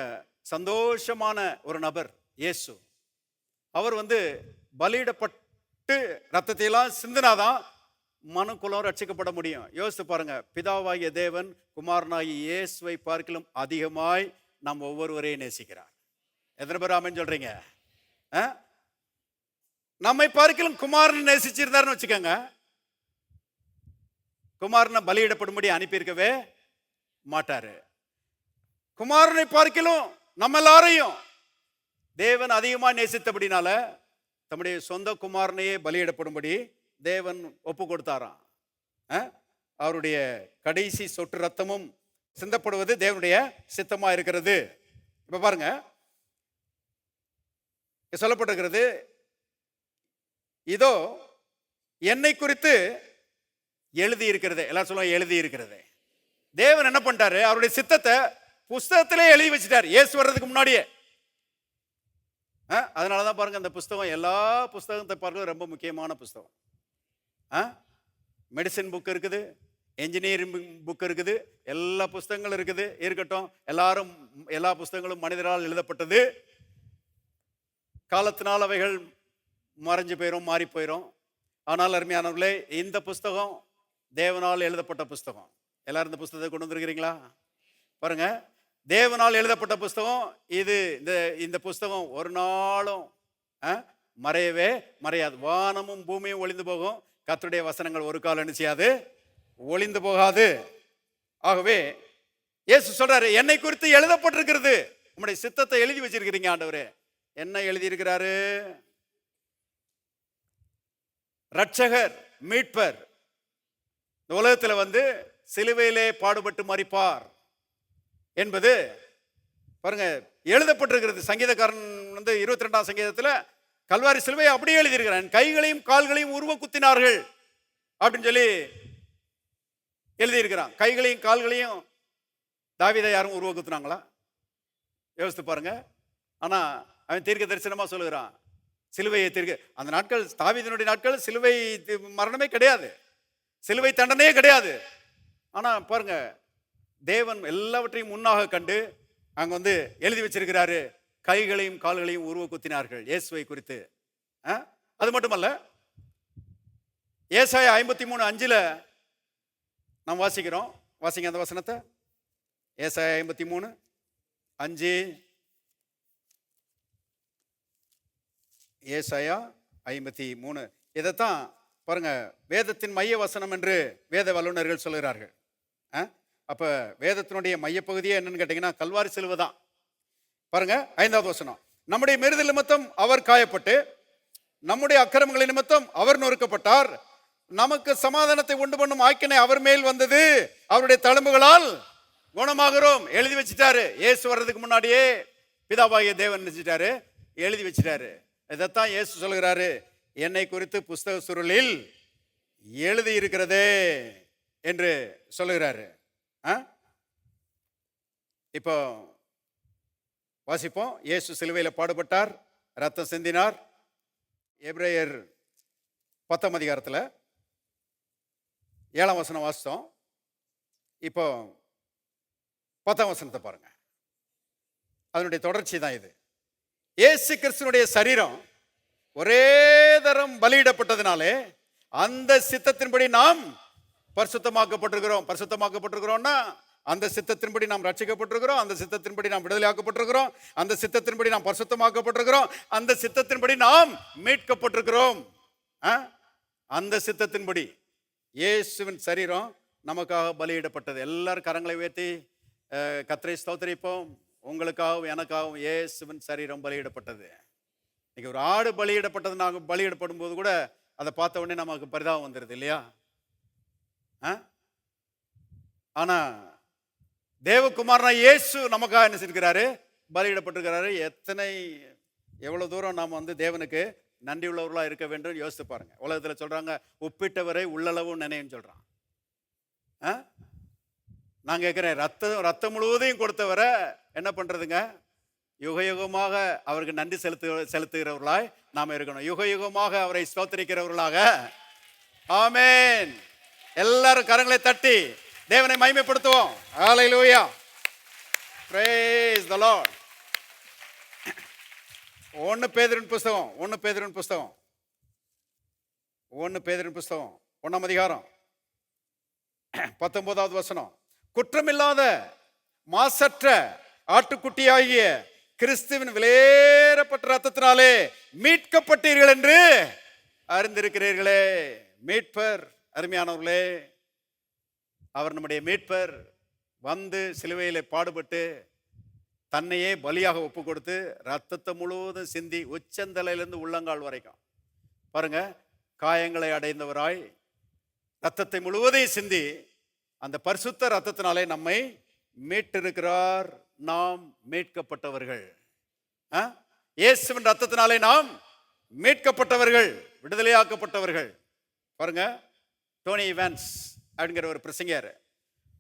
சந்தோஷமான ஒரு நபர் இயேசு. அவர் பலியிடப்பட்டு ரத்தத்தையெல்லாம் சிந்தினாதான் மனுக்குலம் ரட்சிக்கப்பட முடியும். யோசித்து பாருங்க, பிதாவாகிய தேவன் குமாரனாகி இயேசுவை பார்க்கிலும் அதிகமாய் நாம் ஒவ்வொருவரையும் நேசிக்கிறார். எத்தனை பேர் ஆமென் சொல்றீங்க? நம்மை பார்க்கிலும் குமாரன் நேசிச்சிருந்தாருன்னு வச்சுக்கோங்க, குமாரனை பலியிடப்படும்படி அனுப்பியிருக்கவே மாட்டாரு. குமாரனை பார்க்கிலும் நம்ம எல்லாரையும் தேவன் அதிகமாக நேசித்தபடினால தம்முடைய சொந்த குமாரனையே பலியிடப்படும்படி தேவன் ஒப்பு கொடுத்தாராம். அவருடைய கடைசி சொட்டு ரத்தமும் சிந்தப்படுவது தேவனுடைய சித்தமா இருக்கிறது. இப்ப பாருங்க, சொல்லப்பட்டிருக்கிறது, இதோ என்னை குறித்து எழுதி இருக்கிறது. எல்லாரும் சொல்லுவாங்க, எழுதி இருக்கிறது. தேவன் என்ன பண்ணிட்டாரு, அவருடைய சித்தத்தை புஸ்தகத்திலே எழுதி வச்சுட்டார் இயேசு வர்றதுக்கு முன்னாடியே. அதனாலதான் பாருங்க, அந்த புஸ்தகம் எல்லா புஸ்தகத்தை பார்க்க ரொம்ப முக்கியமான புஸ்தகம். மெடிசின் புக் இருக்குது, என்ஜினியரிங் புக் இருக்குது, எல்லா புஸ்தகங்களும் இருக்குது. இருக்கட்டும், எல்லா புஸ்தகங்களும் மனிதரால் எழுதப்பட்டது. காலத்தினால் அவைகள் மறைஞ்சு போயிடும், மாறி போயிடும். ஆனால் அருமையானவர்களே, இந்த புஸ்தகம் தேவனால் எழுதப்பட்ட புஸ்தகம். எல்லாரும் இந்த புஸ்தகத்தை கொண்டு வந்திருக்கிறீங்களா? பாருங்க, தேவனால் எழுதப்பட்ட புஸ்தகம் இது. இந்த புஸ்தகம் ஒரு நாளும் மறையவே மறையாது. வானமும் பூமியும் ஒளிந்து போகும், கர்த்தருடைய வசனங்கள் ஒரு காலம் என்ன செய்யாது, ஒளிந்து போகாது. ஆகவே இயேசு சொல்றாரு, என்னை குறித்து எழுதப்பட்டிருக்கிறது. உம்முடைய சித்தத்தை எழுதி வச்சிருக்கிறீங்க ஆண்டவரே. என்ன எழுதி இருக்கிறாரு? ரட்சகர், மீட்பர் இந்த உலகத்தில் சிலுவையிலே பாடுபட்டு மரிப்பார் என்பது பாருங்க எழுதப்பட்டிருக்கிறது. சங்கீதக்காரன் 22ஆம் சங்கீதத்தில் கல்வாரி சிலுவையை அப்படியே எழுதியிருக்கிறான். கைகளையும் கால்களையும் உருவ குத்தினார்கள் அப்படின்னு சொல்லி எழுதியிருக்கிறான். கைகளையும் கால்களையும் தாவீதை யாரும் உருவ குத்துனாங்களா? யோசித்து பாருங்க. ஆனா அவன் தீர்க்க தரிசனமா சொல்லுகிறான், சிலுவையை அந்த நாட்கள், தாவீதினுடைய நாட்கள், சிலுவை மரணமே கிடையாது, சிலுவை தண்டனையே கிடையாது. ஆனா பாருங்க, தேவன் எல்லாவற்றையும் முன்னாக கண்டு அங்க எழுதி வச்சிருக்கிறாரு, கைகளையும் கால்களையும் உருவ குத்தினார்கள் இயேசுவை குறித்து. அது மட்டுமல்ல, ஏசாயா 53:5 நாம் வாசிக்கிறோம். வாசிங்க அந்த வசனத்தை. ஏசாயா 53:5. ஏசாயா 53. இதைத்தான் பாருங்க வேதத்தின் மைய வசனம் என்று வேத வல்லுநர்கள் சொல்கிறார்கள். அப்ப வேதத்தினுடைய மையப்பகுதியே என்னன்னு கேட்டீங்கன்னா கல்வாரி சிலுவை தான். பாருங்க 5வது வசனம். நம்முடைய மீறுதல் நிமித்தம் அவர் காயப்பட்டு, நம்முடைய அக்கிரமங்களின் நிமித்தம் அவர் நொறுக்கப்பட்டார், நமக்கு சமாதானத்தை உண்டு பண்ணும் ஆக்கினை அவர் மேல் வந்தது, அவருடைய தழும்புகளால் குணமாகிறோம் எழுதி வச்சுட்டாரு. இயேசு வர்றதுக்கு முன்னாடியே பிதாவாகிய தேவன் நினைச்சிட்டாரு, எழுதி வச்சுட்டாரு. இதைத்தான் இயேசு சொல்கிறாரு, என்னை குறித்து புஸ்தக சுருளில் எழுதி இருக்கிறதே என்று சொல்லுகிறாரு. இப்போ வாசிப்போம். இயேசு சிலுவையில் பாடுபட்டார், ரத்தம் சிந்தினார். எபிரேயர் 10ஆம் அதிகாரத்தில் 7ஆம் வசனம் வாசித்தோம். இப்போ 10ஆம் வசனத்தை பாருங்க. அதனுடைய தொடர்ச்சி தான் இது. இயேசு கிறிஸ்துனுடைய சரீரம் ஒரே தரம் பலியிடப்பட்டதினாலே அந்த சித்தத்தின்படி நாம் பரிசுத்தமாக்கப்பட்டிருக்கிறோம். பரிசுத்தமாக்கப்பட்டிருக்கிறோம்னா அந்த சித்தத்தின்படி நாம் ரட்சிக்கப்பட்டிருக்கிறோம், அந்த சித்தத்தின்படி நாம் விடுதலையாக்கப்பட்டிருக்கிறோம், அந்த சித்தத்தின்படி நாம் பரிசுத்தமாக்கப்பட்டிருக்கிறோம், அந்த சித்தத்தின்படி நாம் மீட்கப்பட்டிருக்கிறோம். அந்த சித்தத்தின்படி இயேசுவின் சரீரம் நமக்காக பலியிடப்பட்டது. எல்லாரும் கரங்களை உயர்த்தி கர்த்தரை ஸ்தோத்திரிப்போம். உங்களுக்காகவும் எனக்காகவும் இயேசுவின் சரீரம் பலியிடப்பட்டது. இன்னைக்கு ஒரு ஆடு பலியிடப்பட்டது, நாங்கள் பலியிடப்படும் போது கூட அதை பார்த்த உடனே நமக்கு பரிதாபம் வந்துடுது இல்லையா? ஆனா தேவகுமாரனா இயேசு நமக்காக என்ன செஞ்சிருக்கிறாரு? பலியிடப்பட்டிருக்கிறாரு. எவ்வளவு தூரம் நாம் தேவனுக்கு நன்றி உள்ளவர்களா இருக்க வேண்டும் யோசித்து பாருங்க. உலகத்துல சொல்றாங்க, உப்பிட்டவரை உள்ளளவும் நினைன்னு சொல்றான். நான் கேட்கிறேன், ரத்தம் முழுவதையும் கொடுத்தவரை என்ன பண்றதுங்க? யுக யுகமாக அவருக்கு நன்றி செலுத்துகிறவர்களாய் நாம இருக்கணும். யுக யுகமாக அவரை ஸ்தோத்திரிக்கிறவர்களாக. ஆமென். எல்லாரும் கரங்களை தட்டி தேவனை மகிமைப்படுத்துவோம். ஹல்லேலூயா, பிரைஸ் தி லார்ட். 1 பேதுருவின் புஸ்தகம் 1ஆம் அதிகாரம் 19வது வசனம். குற்றமில்லாத மாசற்ற ஆட்டுக்குட்டியாகிய கிறிஸ்துவின் விலையேறப்பட்ட ரத்தத்தினாலே மீட்கப்பட்டீர்கள் என்று அறிந்திருக்கிறீர்களே. மீட்பர், அருமையானவர்களே, அவர் நம்முடைய மீட்பர். சிலுவையிலே பாடுபட்டு தன்னையே பலியாக ஒப்பு கொடுத்து ரத்தத்தை முழுவதும் சிந்தி உச்சந்தலையிலிருந்து உள்ளங்கால் வரைக்கும் பாருங்க காயங்களை அடைந்தவராய் ரத்தத்தை முழுவதையும் சிந்தி அந்த பரிசுத்த ரத்தத்தினாலே நம்மை மீட்டிருக்கிறார். நாம் மீட்கப்பட்டவர்கள். இயேசுவின் ரத்தத்தினாலே நாம் மீட்கப்பட்டவர்கள், விடுதலையாக்கப்பட்டவர்கள். பாருங்க, டோனி இவான்ஸ் அப்படிங்கிற ஒரு பிரசங்கர்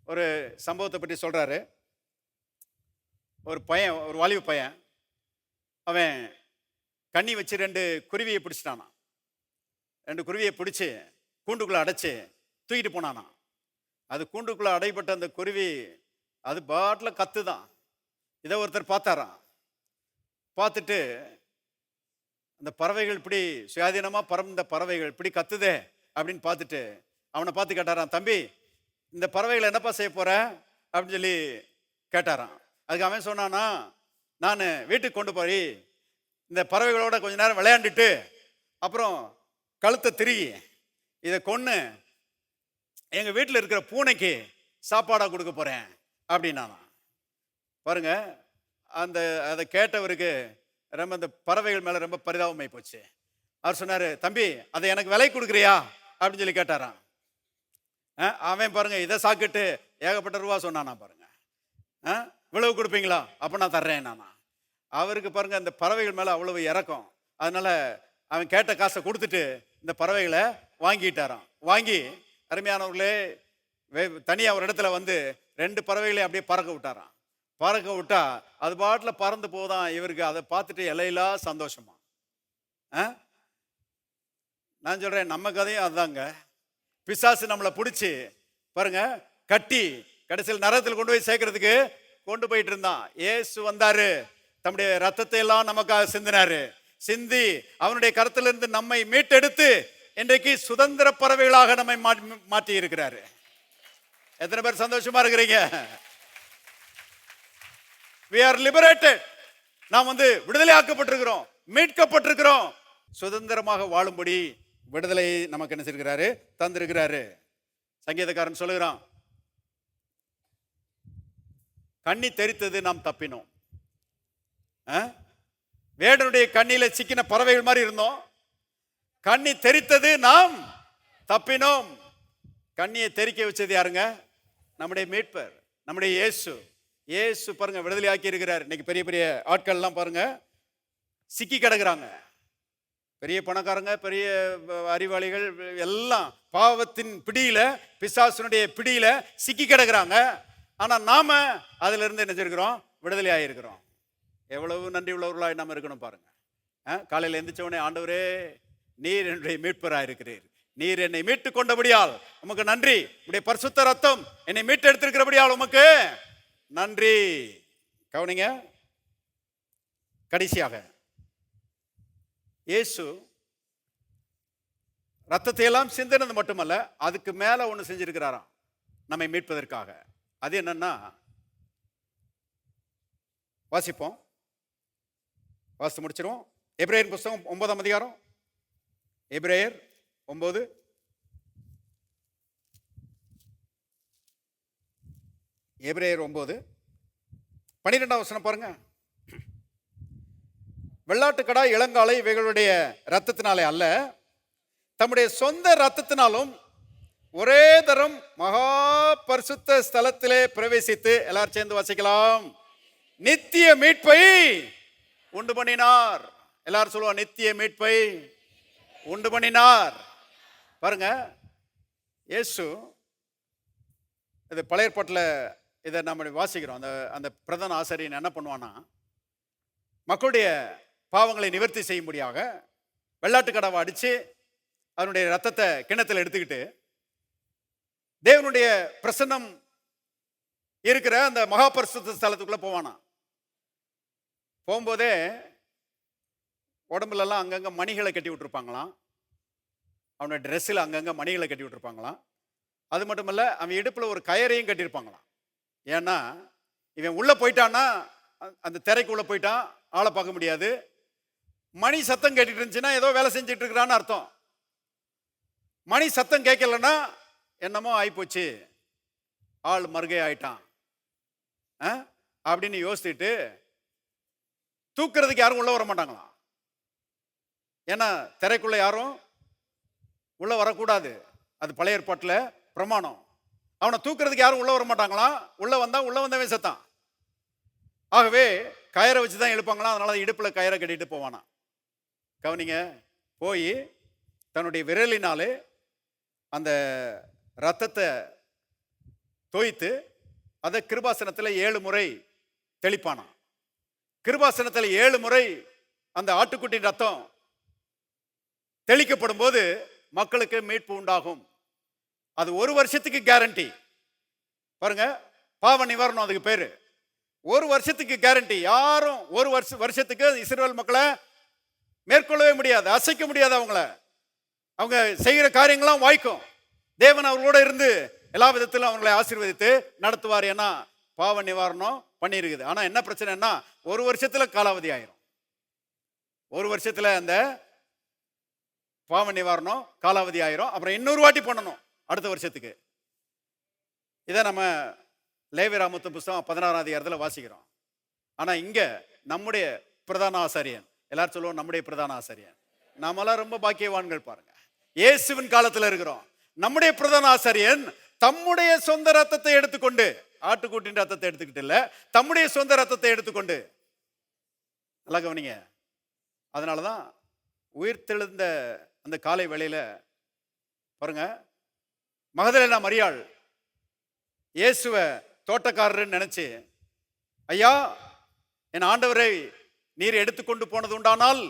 ஒரு சம்பவத்தை பற்றி சொல்றாரு. ஒரு வாலிப பையன், அவன் கண்ணி வச்சு 2 குருவியை பிடிச்சிட்டானா. 2 குருவியை பிடிச்சி கூண்டுக்குள்ள அடைச்சு தூக்கிட்டு போனானா. அது கூண்டுக்குள்ள அடைப்பட்ட அந்த குருவி அது பாட்டில் கத்துதான். இதை ஒருத்தர் பார்த்தாராம். பார்த்துட்டு அந்த பறவைகள் இப்படி சுயாதீனமா பறந்த பறவைகள் இப்படி கத்துதே அப்படின்னு பார்த்துட்டு அவனை பார்த்து கேட்டாராம், தம்பி இந்த பறவைகளை என்னப்பா செய்ய போற அப்படின்னு சொல்லி கேட்டாராம். அதுக்கு அவன் சொன்னானா, நான் வீட்டுக்கு கொண்டு போய் இந்த பறவைகளோட கொஞ்ச நேரம் விளையாண்டுட்டு அப்புறம் கழுத்தை திருகி இதை கொன்று எங்க வீட்டில் இருக்கிற பூனைக்கு சாப்பாடா கொடுக்க போறேன் அப்படின்னா. பாருங்க, அதை கேட்டவருக்கு ரொம்ப அந்த பறவைகள் மேல ரொம்ப பரிதாபமாய் போச்சு. அவர் சொன்னாரு, தம்பி அதை எனக்கு விலை கொடுக்குறியா அப்படின்னு சொல்லி கேட்டாராம். அவன் பாருங்க இதை சாக்கிட்டு ஏகப்பட்ட ரூபா சொன்னானா. பாருங்க, இவ்வளவு கொடுப்பீங்களா? அப்ப நான் தர்றேன் நானா. அவருக்கு பாருங்க அந்த பறவைகள் மேல அவ்வளவு இறக்கம். அதனால அவன் கேட்ட காசை கொடுத்துட்டு இந்த பறவைகளை வாங்கிட்டாராம். வாங்கி அருமையானவர்களே தனியா ஒரு இடத்துல 2 பறவைகளையும் அப்படியே பறக்க விட்டாராம். பறக்க விட்டா அது பாட்டில் பறந்து போதான். இவருக்கு அதை பார்த்துட்டு இலையிலா சந்தோஷமா. நான் சொல்றேன், நம்ம கதையும் அதுதாங்க. பிசாசு நம்மளை பிடிச்சி பாருங்க கட்டி கடைசியில் நரகத்தில் கொண்டு போய் சேர்க்கறதுக்கு கொண்டு போயிட்டு இருந்தான். இயேசு வந்தாரு, தம்முடைய ரத்தத்தை எல்லாம் நமக்காக சிந்தினாரு. சிந்தி அவனுடைய கருத்திலிருந்து நம்மை மீட்டெடுத்து இன்றைக்கு சுதந்திர பறவைகளாக நம்மை மாற்றி இருக்கிறாரு. எத்தனை பேர் சந்தோஷமா இருக்கிறீங்க? We are liberated. நாம் விடுதலையாக்கப்பட்டிருக்கிறோம், மீட்கப்பட்டிருக்கிறோம். சுதந்திரமாக வாழும்படி விடுதலை நமக்கு என்ன செய்கிறாரு? தந்திருக்கிறாரு. சங்கீதக்காரன் சொல்லுகிறான், கண்ணி தெரித்தது நாம் தப்பினோம். வேடனுடைய கண்ணியில சிக்கின பறவைகள் மாதிரி இருந்தோம். கண்ணி தெரித்தது நாம் தப்பினோம். கண்ணியை தெரிக்க வச்சது யாருங்க? நம்முடைய மீட்பர். நம்முடைய இயேசு பாருங்க விடுதலை ஆக்கி இருக்கிறார். இன்னைக்கு பெரிய பெரிய ஆட்கள்லாம் பாருங்க சிக்கி கிடக்குறாங்க. பெரிய பணக்காரங்க, பெரிய அறிவாளிகள் எல்லாம் பாவத்தின் பிடியில, பிசாசுனுடைய பிடியில சிக்கி கிடக்குறாங்க. ஆனா நாம அதுல இருந்து என்ன செஞ்சிருக்கிறோம்? விடுதலை ஆகியிருக்கிறோம். எவ்வளவு நன்றி உள்ளவர்களாய் நம்ம இருக்கணும் பாருங்க. காலையில் எந்திரிச்ச உடனே, ஆண்டவரே நீர் என்னுடைய மீட்பராக இருக்கிறீர், நீர் என்னை மீட்டு கொண்டபடியால் உமக்கு நன்றி, உடைய பரிசுத்த ரத்தம் என்னை மீட்டு எடுத்திருக்கிறபடியால் உமக்கு நன்றி. கவனிங்க, கடைசியாக இயேசு ரத்தத்தை எல்லாம் சிந்தினது மட்டுமல்ல, அதுக்கு மேல ஒன்று செஞ்சிருக்கிறாராம் நம்மை மீட்பதற்காக. அது என்னன்னா, வாசிப்போம், வாசித்து முடிச்சிருவோம். எபிரேயர் புஸ்தகம் 9ஆம் அதிகாரம், எபிரேயர் 9. எபிரேயர் 9 12ஆம் வசனம் பாருங்க. வெள்ளாட்டுக்கடா, இளங்காலை இவைகளுடைய இரத்தத்தினாலே அல்ல, தம்முடைய சொந்த இரத்தத்தினாலும் ஒரே தரம் மகா பரிசுத்த ஸ்தலத்திலே பிரவேசித்து, எல்லாரும் சேர்ந்து வாசிக்கலாம், நித்திய மீட்பை உண்டு பண்ணினார். எல்லாரும் சொல்லுவோம், நித்திய மீட்பை உண்டு பண்ணினார். பாருங்க, இயேசு இது பழைய ஏற்பாட்டில் இதை நம்ம வாசிக்கிறோம். அந்த பிரதான ஆசாரியன் என்ன பண்ணுவான்னா, மக்களுடைய பாவங்களை நிவர்த்தி செய்யும்படியாக வெள்ளாட்டு கடாவை அடித்து அதனுடைய ரத்தத்தை கிணத்துல எடுத்துக்கிட்டு தேவனுடைய பிரசன்னம் இருக்கிற அந்த மகா பரிசுத்த ஸ்தலத்துக்குள்ள போவானா. போகும்போதே உடம்புலலாம் அங்கங்கே மணிகளை கட்டி விட்டுருப்பாங்களாம், அவனுடைய ட்ரெஸ்ஸில் அங்கங்கே மணிகளை கட்டி விட்டுருப்பாங்களாம். அது மட்டும் இல்லை, அவன் இடுப்பில் ஒரு கயரையும் கட்டியிருப்பாங்களாம். ஏன்னா இவன் உள்ளே போயிட்டான்னா, அந்த திரைக்குள்ளே போயிட்டான், ஆளை பார்க்க முடியாது. மணி சத்தம் கேட்டுட்டு இருந்துச்சுன்னா ஏதோ வேலை செஞ்சுட்டு இருக்கிறான்னு அர்த்தம். மணி சத்தம் கேட்கலன்னா என்னமோ ஆயிப்போச்சு, ஆள் மறுகை ஆயிட்டான் அப்படின்னு யோசிச்சுட்டு தூக்குறதுக்கு யாரும் உள்ள வர மாட்டாங்களாம். ஏன்னா திரைக்குள்ள யாரும் உள்ள வரக்கூடாது, அது பழைய ஏற்பாட்டில் பிரமாணம். அவனை தூக்குறதுக்கு யாரும் உள்ள வர மாட்டாங்களாம். உள்ள வந்தவன் செத்தான். ஆகவே கயரை வச்சு தான் எழுப்பாங்களாம். அதனால இடுப்பில் கயரை கட்டிட்டு போவானா. கவனிங்க, போய் தன்னுடைய விரலினாலே அந்த ரத்தத்தை தோய்த்து அதை கிருபாசனத்தில் 7 முறை தெளிப்பானா. கிருபாசனத்தில் 7 முறை அந்த ஆட்டுக்குட்டியின் ரத்தம் தெளிக்கப்படும் போது மக்களுக்கு மீட்பு உண்டாகும். அது 1 வருஷத்துக்கு கேரண்டி. பாருங்க, பாவ நிவாரணம் அதுக்கு பேரு. 1 வருஷத்துக்கு கேரண்டி. யாரும் 1 வருஷத்துக்கு இஸ்ரவேல் மக்களை மேற்கொள்ளவே முடியாது, அசைக்க முடியாது. அவங்க செய்கிற காரியங்கள்லாம் வாய்க்கும். தேவன் அவர்களோட இருந்து எல்லா விதத்திலும் அவங்களை ஆசீர்வதித்து நடத்துவார். ஏன்னா பாவ நிவாரணம் பண்ணியிருக்குது. ஆனா என்ன பிரச்சனைன்னா, 1 வருஷத்துல காலாவதி ஆயிரும். 1 வருஷத்துல அந்த பாவ நிவாரணம் காலாவதி ஆயிரும். அப்புறம் இன்னொரு வாட்டி பண்ணணும் அடுத்த வருஷத்துக்கு. இதை நம்ம லேவியராகமத்தின் புஸ்தகம் 16ஆம் அதிகாரத்தில் வாசிக்கிறோம். ஆனா இங்க நம்முடைய பிரதான ஆசாரியன், எல்லாரும் சொல்லுவோம் நம்முடைய பிரதான ஆசாரியன், நாமெல்லாம் ரொம்ப பாக்கியவான்கள். பாருங்க, இயேசுவின் காலத்தில் இருக்கிறோம். நம்முடைய பிரதான ஆசாரியன் தம்முடைய சொந்த ரத்தத்தை எடுத்துக்கொண்டு, ஆட்டுக்குட்டின் ரத்தத்தை எடுத்துக்கிட்டு இல்ல, தம்முடைய சொந்த ரத்தத்தை எடுத்துக்கொண்டு, நல்லா கவனிங்க. அதனாலதான் உயிர்த்தெழுந்த அந்த காலை வேளையில பாருங்க, மகதலேனா மரியாள் இயேசுவை தோட்டக்காரர்னு நினைச்சு, ஐயா என் ஆண்டவரை நீர் எடுத்துக்கொண்டு போனது உண்டானால்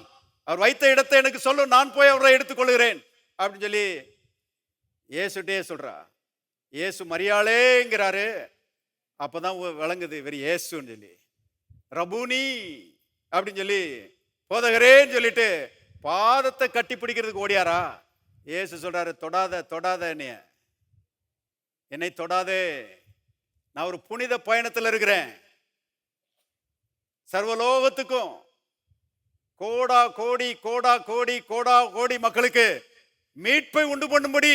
அவர் வைத்த இடத்தை எனக்கு சொல்லும், நான் போய் அவரை எடுத்துக்கொள்கிறேன் அப்படின்னு சொல்லி இயேசுட்டே சொல்றா. இயேசு மரியாளேங்கிறாரு. அப்பதான் விளங்குது இவர் இயேசுன்னு சொல்லி. ரபூனி அப்படின்னு சொல்லி, போதகரேன்னு சொல்லிட்டு பாதத்தை கட்டி பிடிக்கிறதுக்கு ஓடியாரா. இயேசு சொல்றாரு, தொடாத தொடாத, என்னை தொடாதே, நான் ஒரு புனித பயணத்தில் இருக்கிறேன். சர்வலோகத்துக்கும் கோடா கோடி கோடா கோடி கோடா கோடி மக்களுக்கு மீட்பை உண்டு பண்ணும்படி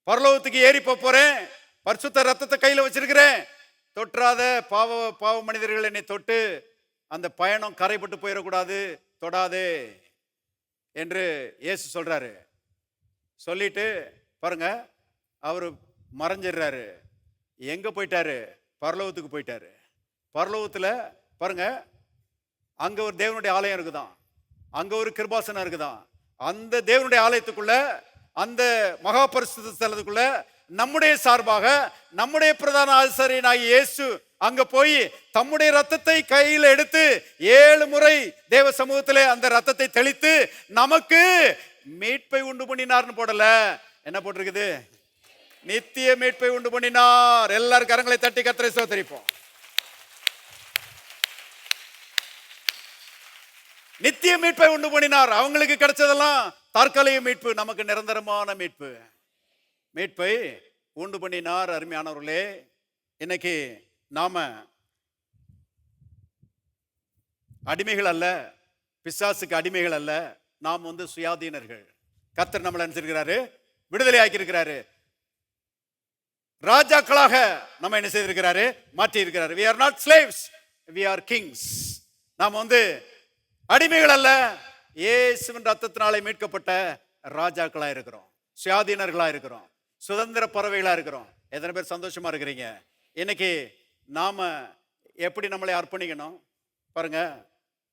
பரலோகத்துக்கு ஏறி போறேன். பரிசுத்த ரத்தத்தை கையில வச்சிருக்கிறேன். தொற்றாத பாவ மனிதர்கள் என்னை தொட்டு அந்த பயணம் கரைப்பட்டு போயிடக்கூடாது, தொடாதே என்று இயேசு சொல்றாரு. சொல்லிட்டு பாருங்க, அவரு மறைஞ்சிடுறாரு. எங்க போயிட்டாரு? பரலோகத்துக்கு போயிட்டாரு. பரலோகத்துல பாருங்க, அங்க ஒரு தேவனுடைய ஆலயம் இருக்குதான், அங்க ஒரு கிருபாசனம் இருக்குதான். அந்த தேவனுடைய ஆலயத்துக்குள்ள, அந்த மகா பரிசுத்த ஸ்தலத்துக்குள்ள நம்முடைய சார்பாக நம்முடைய பிரதான ஆசாரியனாகிய இயேசு அங்க போய் தம்முடைய ரத்தத்தை கையில் எடுத்து 7 முறை தேவ சமூகத்திலே அந்த ரத்தத்தை தெளித்து நமக்கு மீட்பை உண்டு பண்ணினார்னு போடல, என்ன போட்டிருக்குது? நித்திய மீட்பை உண்டு பண்ணினார். எல்லாரும் கரங்களை தட்டி கர்த்தரை ஸ்தோத்திரிப்போம். நித்திய மீட்பை உண்டு பண்ணினார். அவங்களுக்கு கிடைச்சதெல்லாம் தற்காலிக மீட்பு, நமக்கு நிரந்தரமான மீட்பு. மீட்பை உண்டு பண்ணினார். அருமையானவர்களே, இன்னைக்கு நாம அடிமைகள் அல்ல, பிசாசுக்கு அடிமைகள் அல்ல, நாம் சுயாதீனர்கள். கர்த்தர் நம்மளை நினைச்சிருக்கிறாரு, விடுதலை ஆக்கி இருக்கிறாரு, ராஜாக்களாக நம்ம என்ன செய்திருக்கிறாரு? மாற்றி இருக்கிறாரு. we are not slaves, we are kings. நாம் அடிமைகள் அல்ல, இயேசுவின் ரத்தத்தினாலே மீட்கப்பட்ட ராஜாக்களா இருக்கிறோம், சுயாதீனர்களா இருக்கிறோம், சுதந்திர பறவைகளா இருக்கிறோம். எத்தனை பேர் சந்தோஷமா இருக்கிறீங்க? இன்னைக்கு நாம எப்படி நம்மளை அர்ப்பணிக்கணும் பாருங்க.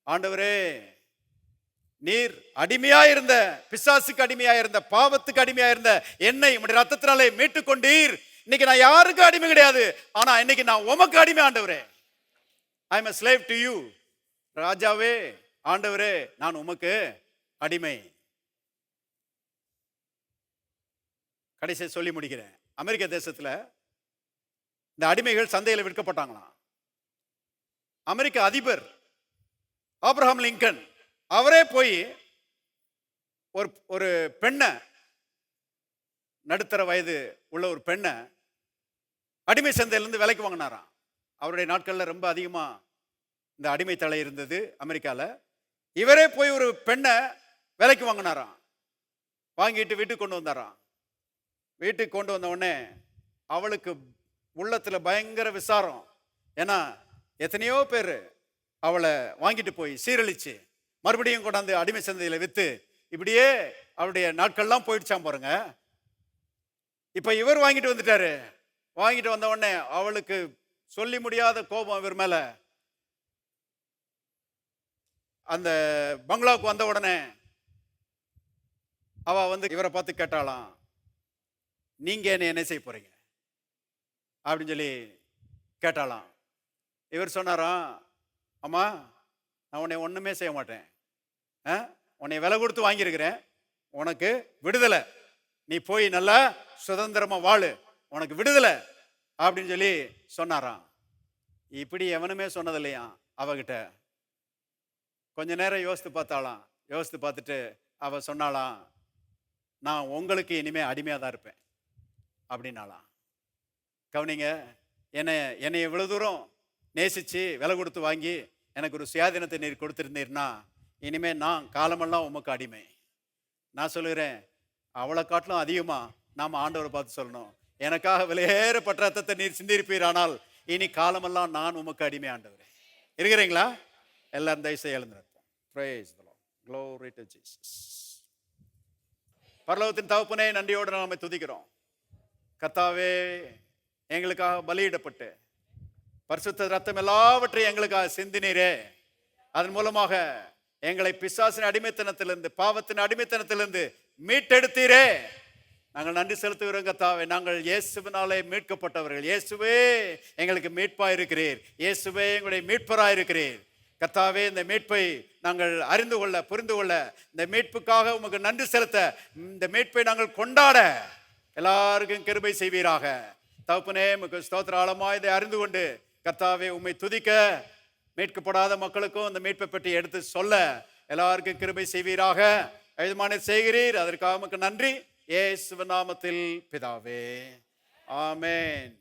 ஆண்டவரே, நீர் அடிமையா இருந்த, பிசாசுக்கு அடிமையா இருந்த, பாவத்துக்கு அடிமையா இருந்த என்னை உம்முடைய ரத்தத்தினாலே மீட்டு கொண்டீர். இன்னைக்கு நான் யாருக்கும் அடிமை கிடையாது, ஆனா இன்னைக்கு நான் உமக்கு அடிமை. ஆண்டவரே, I am a slave to you. ராஜாவே, ஆண்டவரே, நான் உமக்கு அடிமை. கடைசியை சொல்லி முடிக்கிறேன். அமெரிக்க தேசத்துல இந்த அடிமைகள் சந்தையில் விற்கப்பட்டாங்களாம். அமெரிக்க அதிபர் ஆபிரகாம் லிங்கன் அவரே போய் ஒரு பெண்ணை, நடுத்தர வயது உள்ள ஒரு பெண்ணை அடிமை சந்தையிலிருந்து விலைக்கு வாங்கினாராம். அவருடைய நாட்கள்ல ரொம்ப அதிகமா இந்த அடிமை தலை இருந்தது அமெரிக்கால. இவரே போய் ஒரு பெண்ணை விலைக்கு வாங்கினாராம். வாங்கிட்டு வீட்டுக்கு கொண்டு வந்தாராம். வீட்டுக்கு கொண்டு வந்த உடனே அவளுக்கு உள்ளத்துல பயங்கர விசாரம். ஏன்னா எத்தனையோ பேர் அவளை வாங்கிட்டு போய் சீரழிச்சு மறுபடியும் கொண்டாந்து அடிமை சந்தையில வித்து இப்படியே அவருடைய நாட்கள்லாம் போயிடுச்சாம் பாருங்க. இப்ப இவர் வாங்கிட்டு வந்துட்டாரு. வாங்கிட்டு வந்த உடனே அவளுக்கு சொல்லி முடியாத கோபம் இவர் மேல. அந்த பங்களாவுக்கு வந்த உடனே அவ இவரை பார்த்து கேட்டாலாம், நீங்க என்ன செய்ய போறீங்க அப்படின்னு சொல்லி கேட்டாலாம். இவர் சொன்னாராம், அம்மா, நான் உன்னை ஒண்ணுமே செய்ய மாட்டேன், உன்னை விலை கொடுத்து வாங்கியிருக்கிறேன், உனக்கு விடுதலை, நீ போய் நல்லா சுதந்திரமா வாழு, உனக்கு விடுதலை அப்படின்னு சொல்லி சொன்னாராம். இப்படி எவனுமே சொன்னது இல்லையா அவகிட்ட. கொஞ்ச நேரம் யோசித்து பார்த்தாலாம். யோசித்து பார்த்துட்டு அவ சொன்னாலாம், நான் உங்களுக்கு இனிமே அடிமையா தான் இருப்பேன் அப்படின்னாலாம். கவனிங்க, என்னை இவ்வளவு தூரம் நேசிச்சு விலை கொடுத்து வாங்கி எனக்கு ஒரு சுயாதீனத்தை நீர் கொடுத்திருந்தீர்னா இனிமே நான் காலமெல்லாம் உமக்கு அடிமை. நான் சொல்லுகிறேன், அவளை காட்டிலும் அதிகமா நாம ஆண்டவரை பார்த்து சொல்லணும், எனக்காக விலையேறப்பட்ட ரத்தத்தை நீர் சிந்திருப்பீர், ஆனால் இனி காலமெல்லாம் நான் உமக்கு அடிமை. ஆண்டவரே, இருக்கிறீங்களா? எல்லாரும் தயவுசெய்து எழுந்திருப்போம். Praise the Lord. Glory to Jesus. பரலோகத்தின் தகப்பனே, நன்றியோடு நாம துதிக்கிறோம். கர்த்தாவே, எங்களுக்காக பலியிடப்பட்டு பரிசுத்த ரத்தம் எல்லாவற்றையும் எங்களுக்காக சிந்தினீரே. அதன் மூலமாக எங்களை பிசாசின் அடிமைத்தனத்திலிருந்து, பாவத்தின் அடிமைத்தனத்திலிருந்து மீட்டெடுத்தீரே. நாங்கள் நன்றி செலுத்துகிறோம் கர்த்தாவே. நாங்கள் இயேசுவினாலே மீட்கப்பட்டவர்கள். இயேசுவே எங்களுக்கு மீட்பாக இருக்கிறீர். இயேசுவே எங்களுடைய மீட்பராக இருக்கிறீர். கர்த்தாவே, இந்த மீட்பை நாங்கள் அறிந்து கொள்ள, புரிந்து கொள்ள, இந்த மீட்புக்காக உமக்கு நன்றி செலுத்த, இந்த மீட்பை நாங்கள் கொண்டாட எல்லாருக்கும் கிருபை செய்வீராக. தகப்பனே, உமக்கு ஸ்தோத்திர. ஆழமாய் இதை அறிந்து கொண்டு கர்த்தாவே உம்மை துதிக்க, மீட்கப்படாத மக்களுக்கும் இந்த மீட்பை பற்றி எடுத்து சொல்ல எல்லாருக்கும் கிருபை செய்வீராக. எஜமானே செய்கிறீர், அதற்காக உமக்கு நன்றி. இயேசுவின் நாமத்தில் பிதாவே, ஆமென்.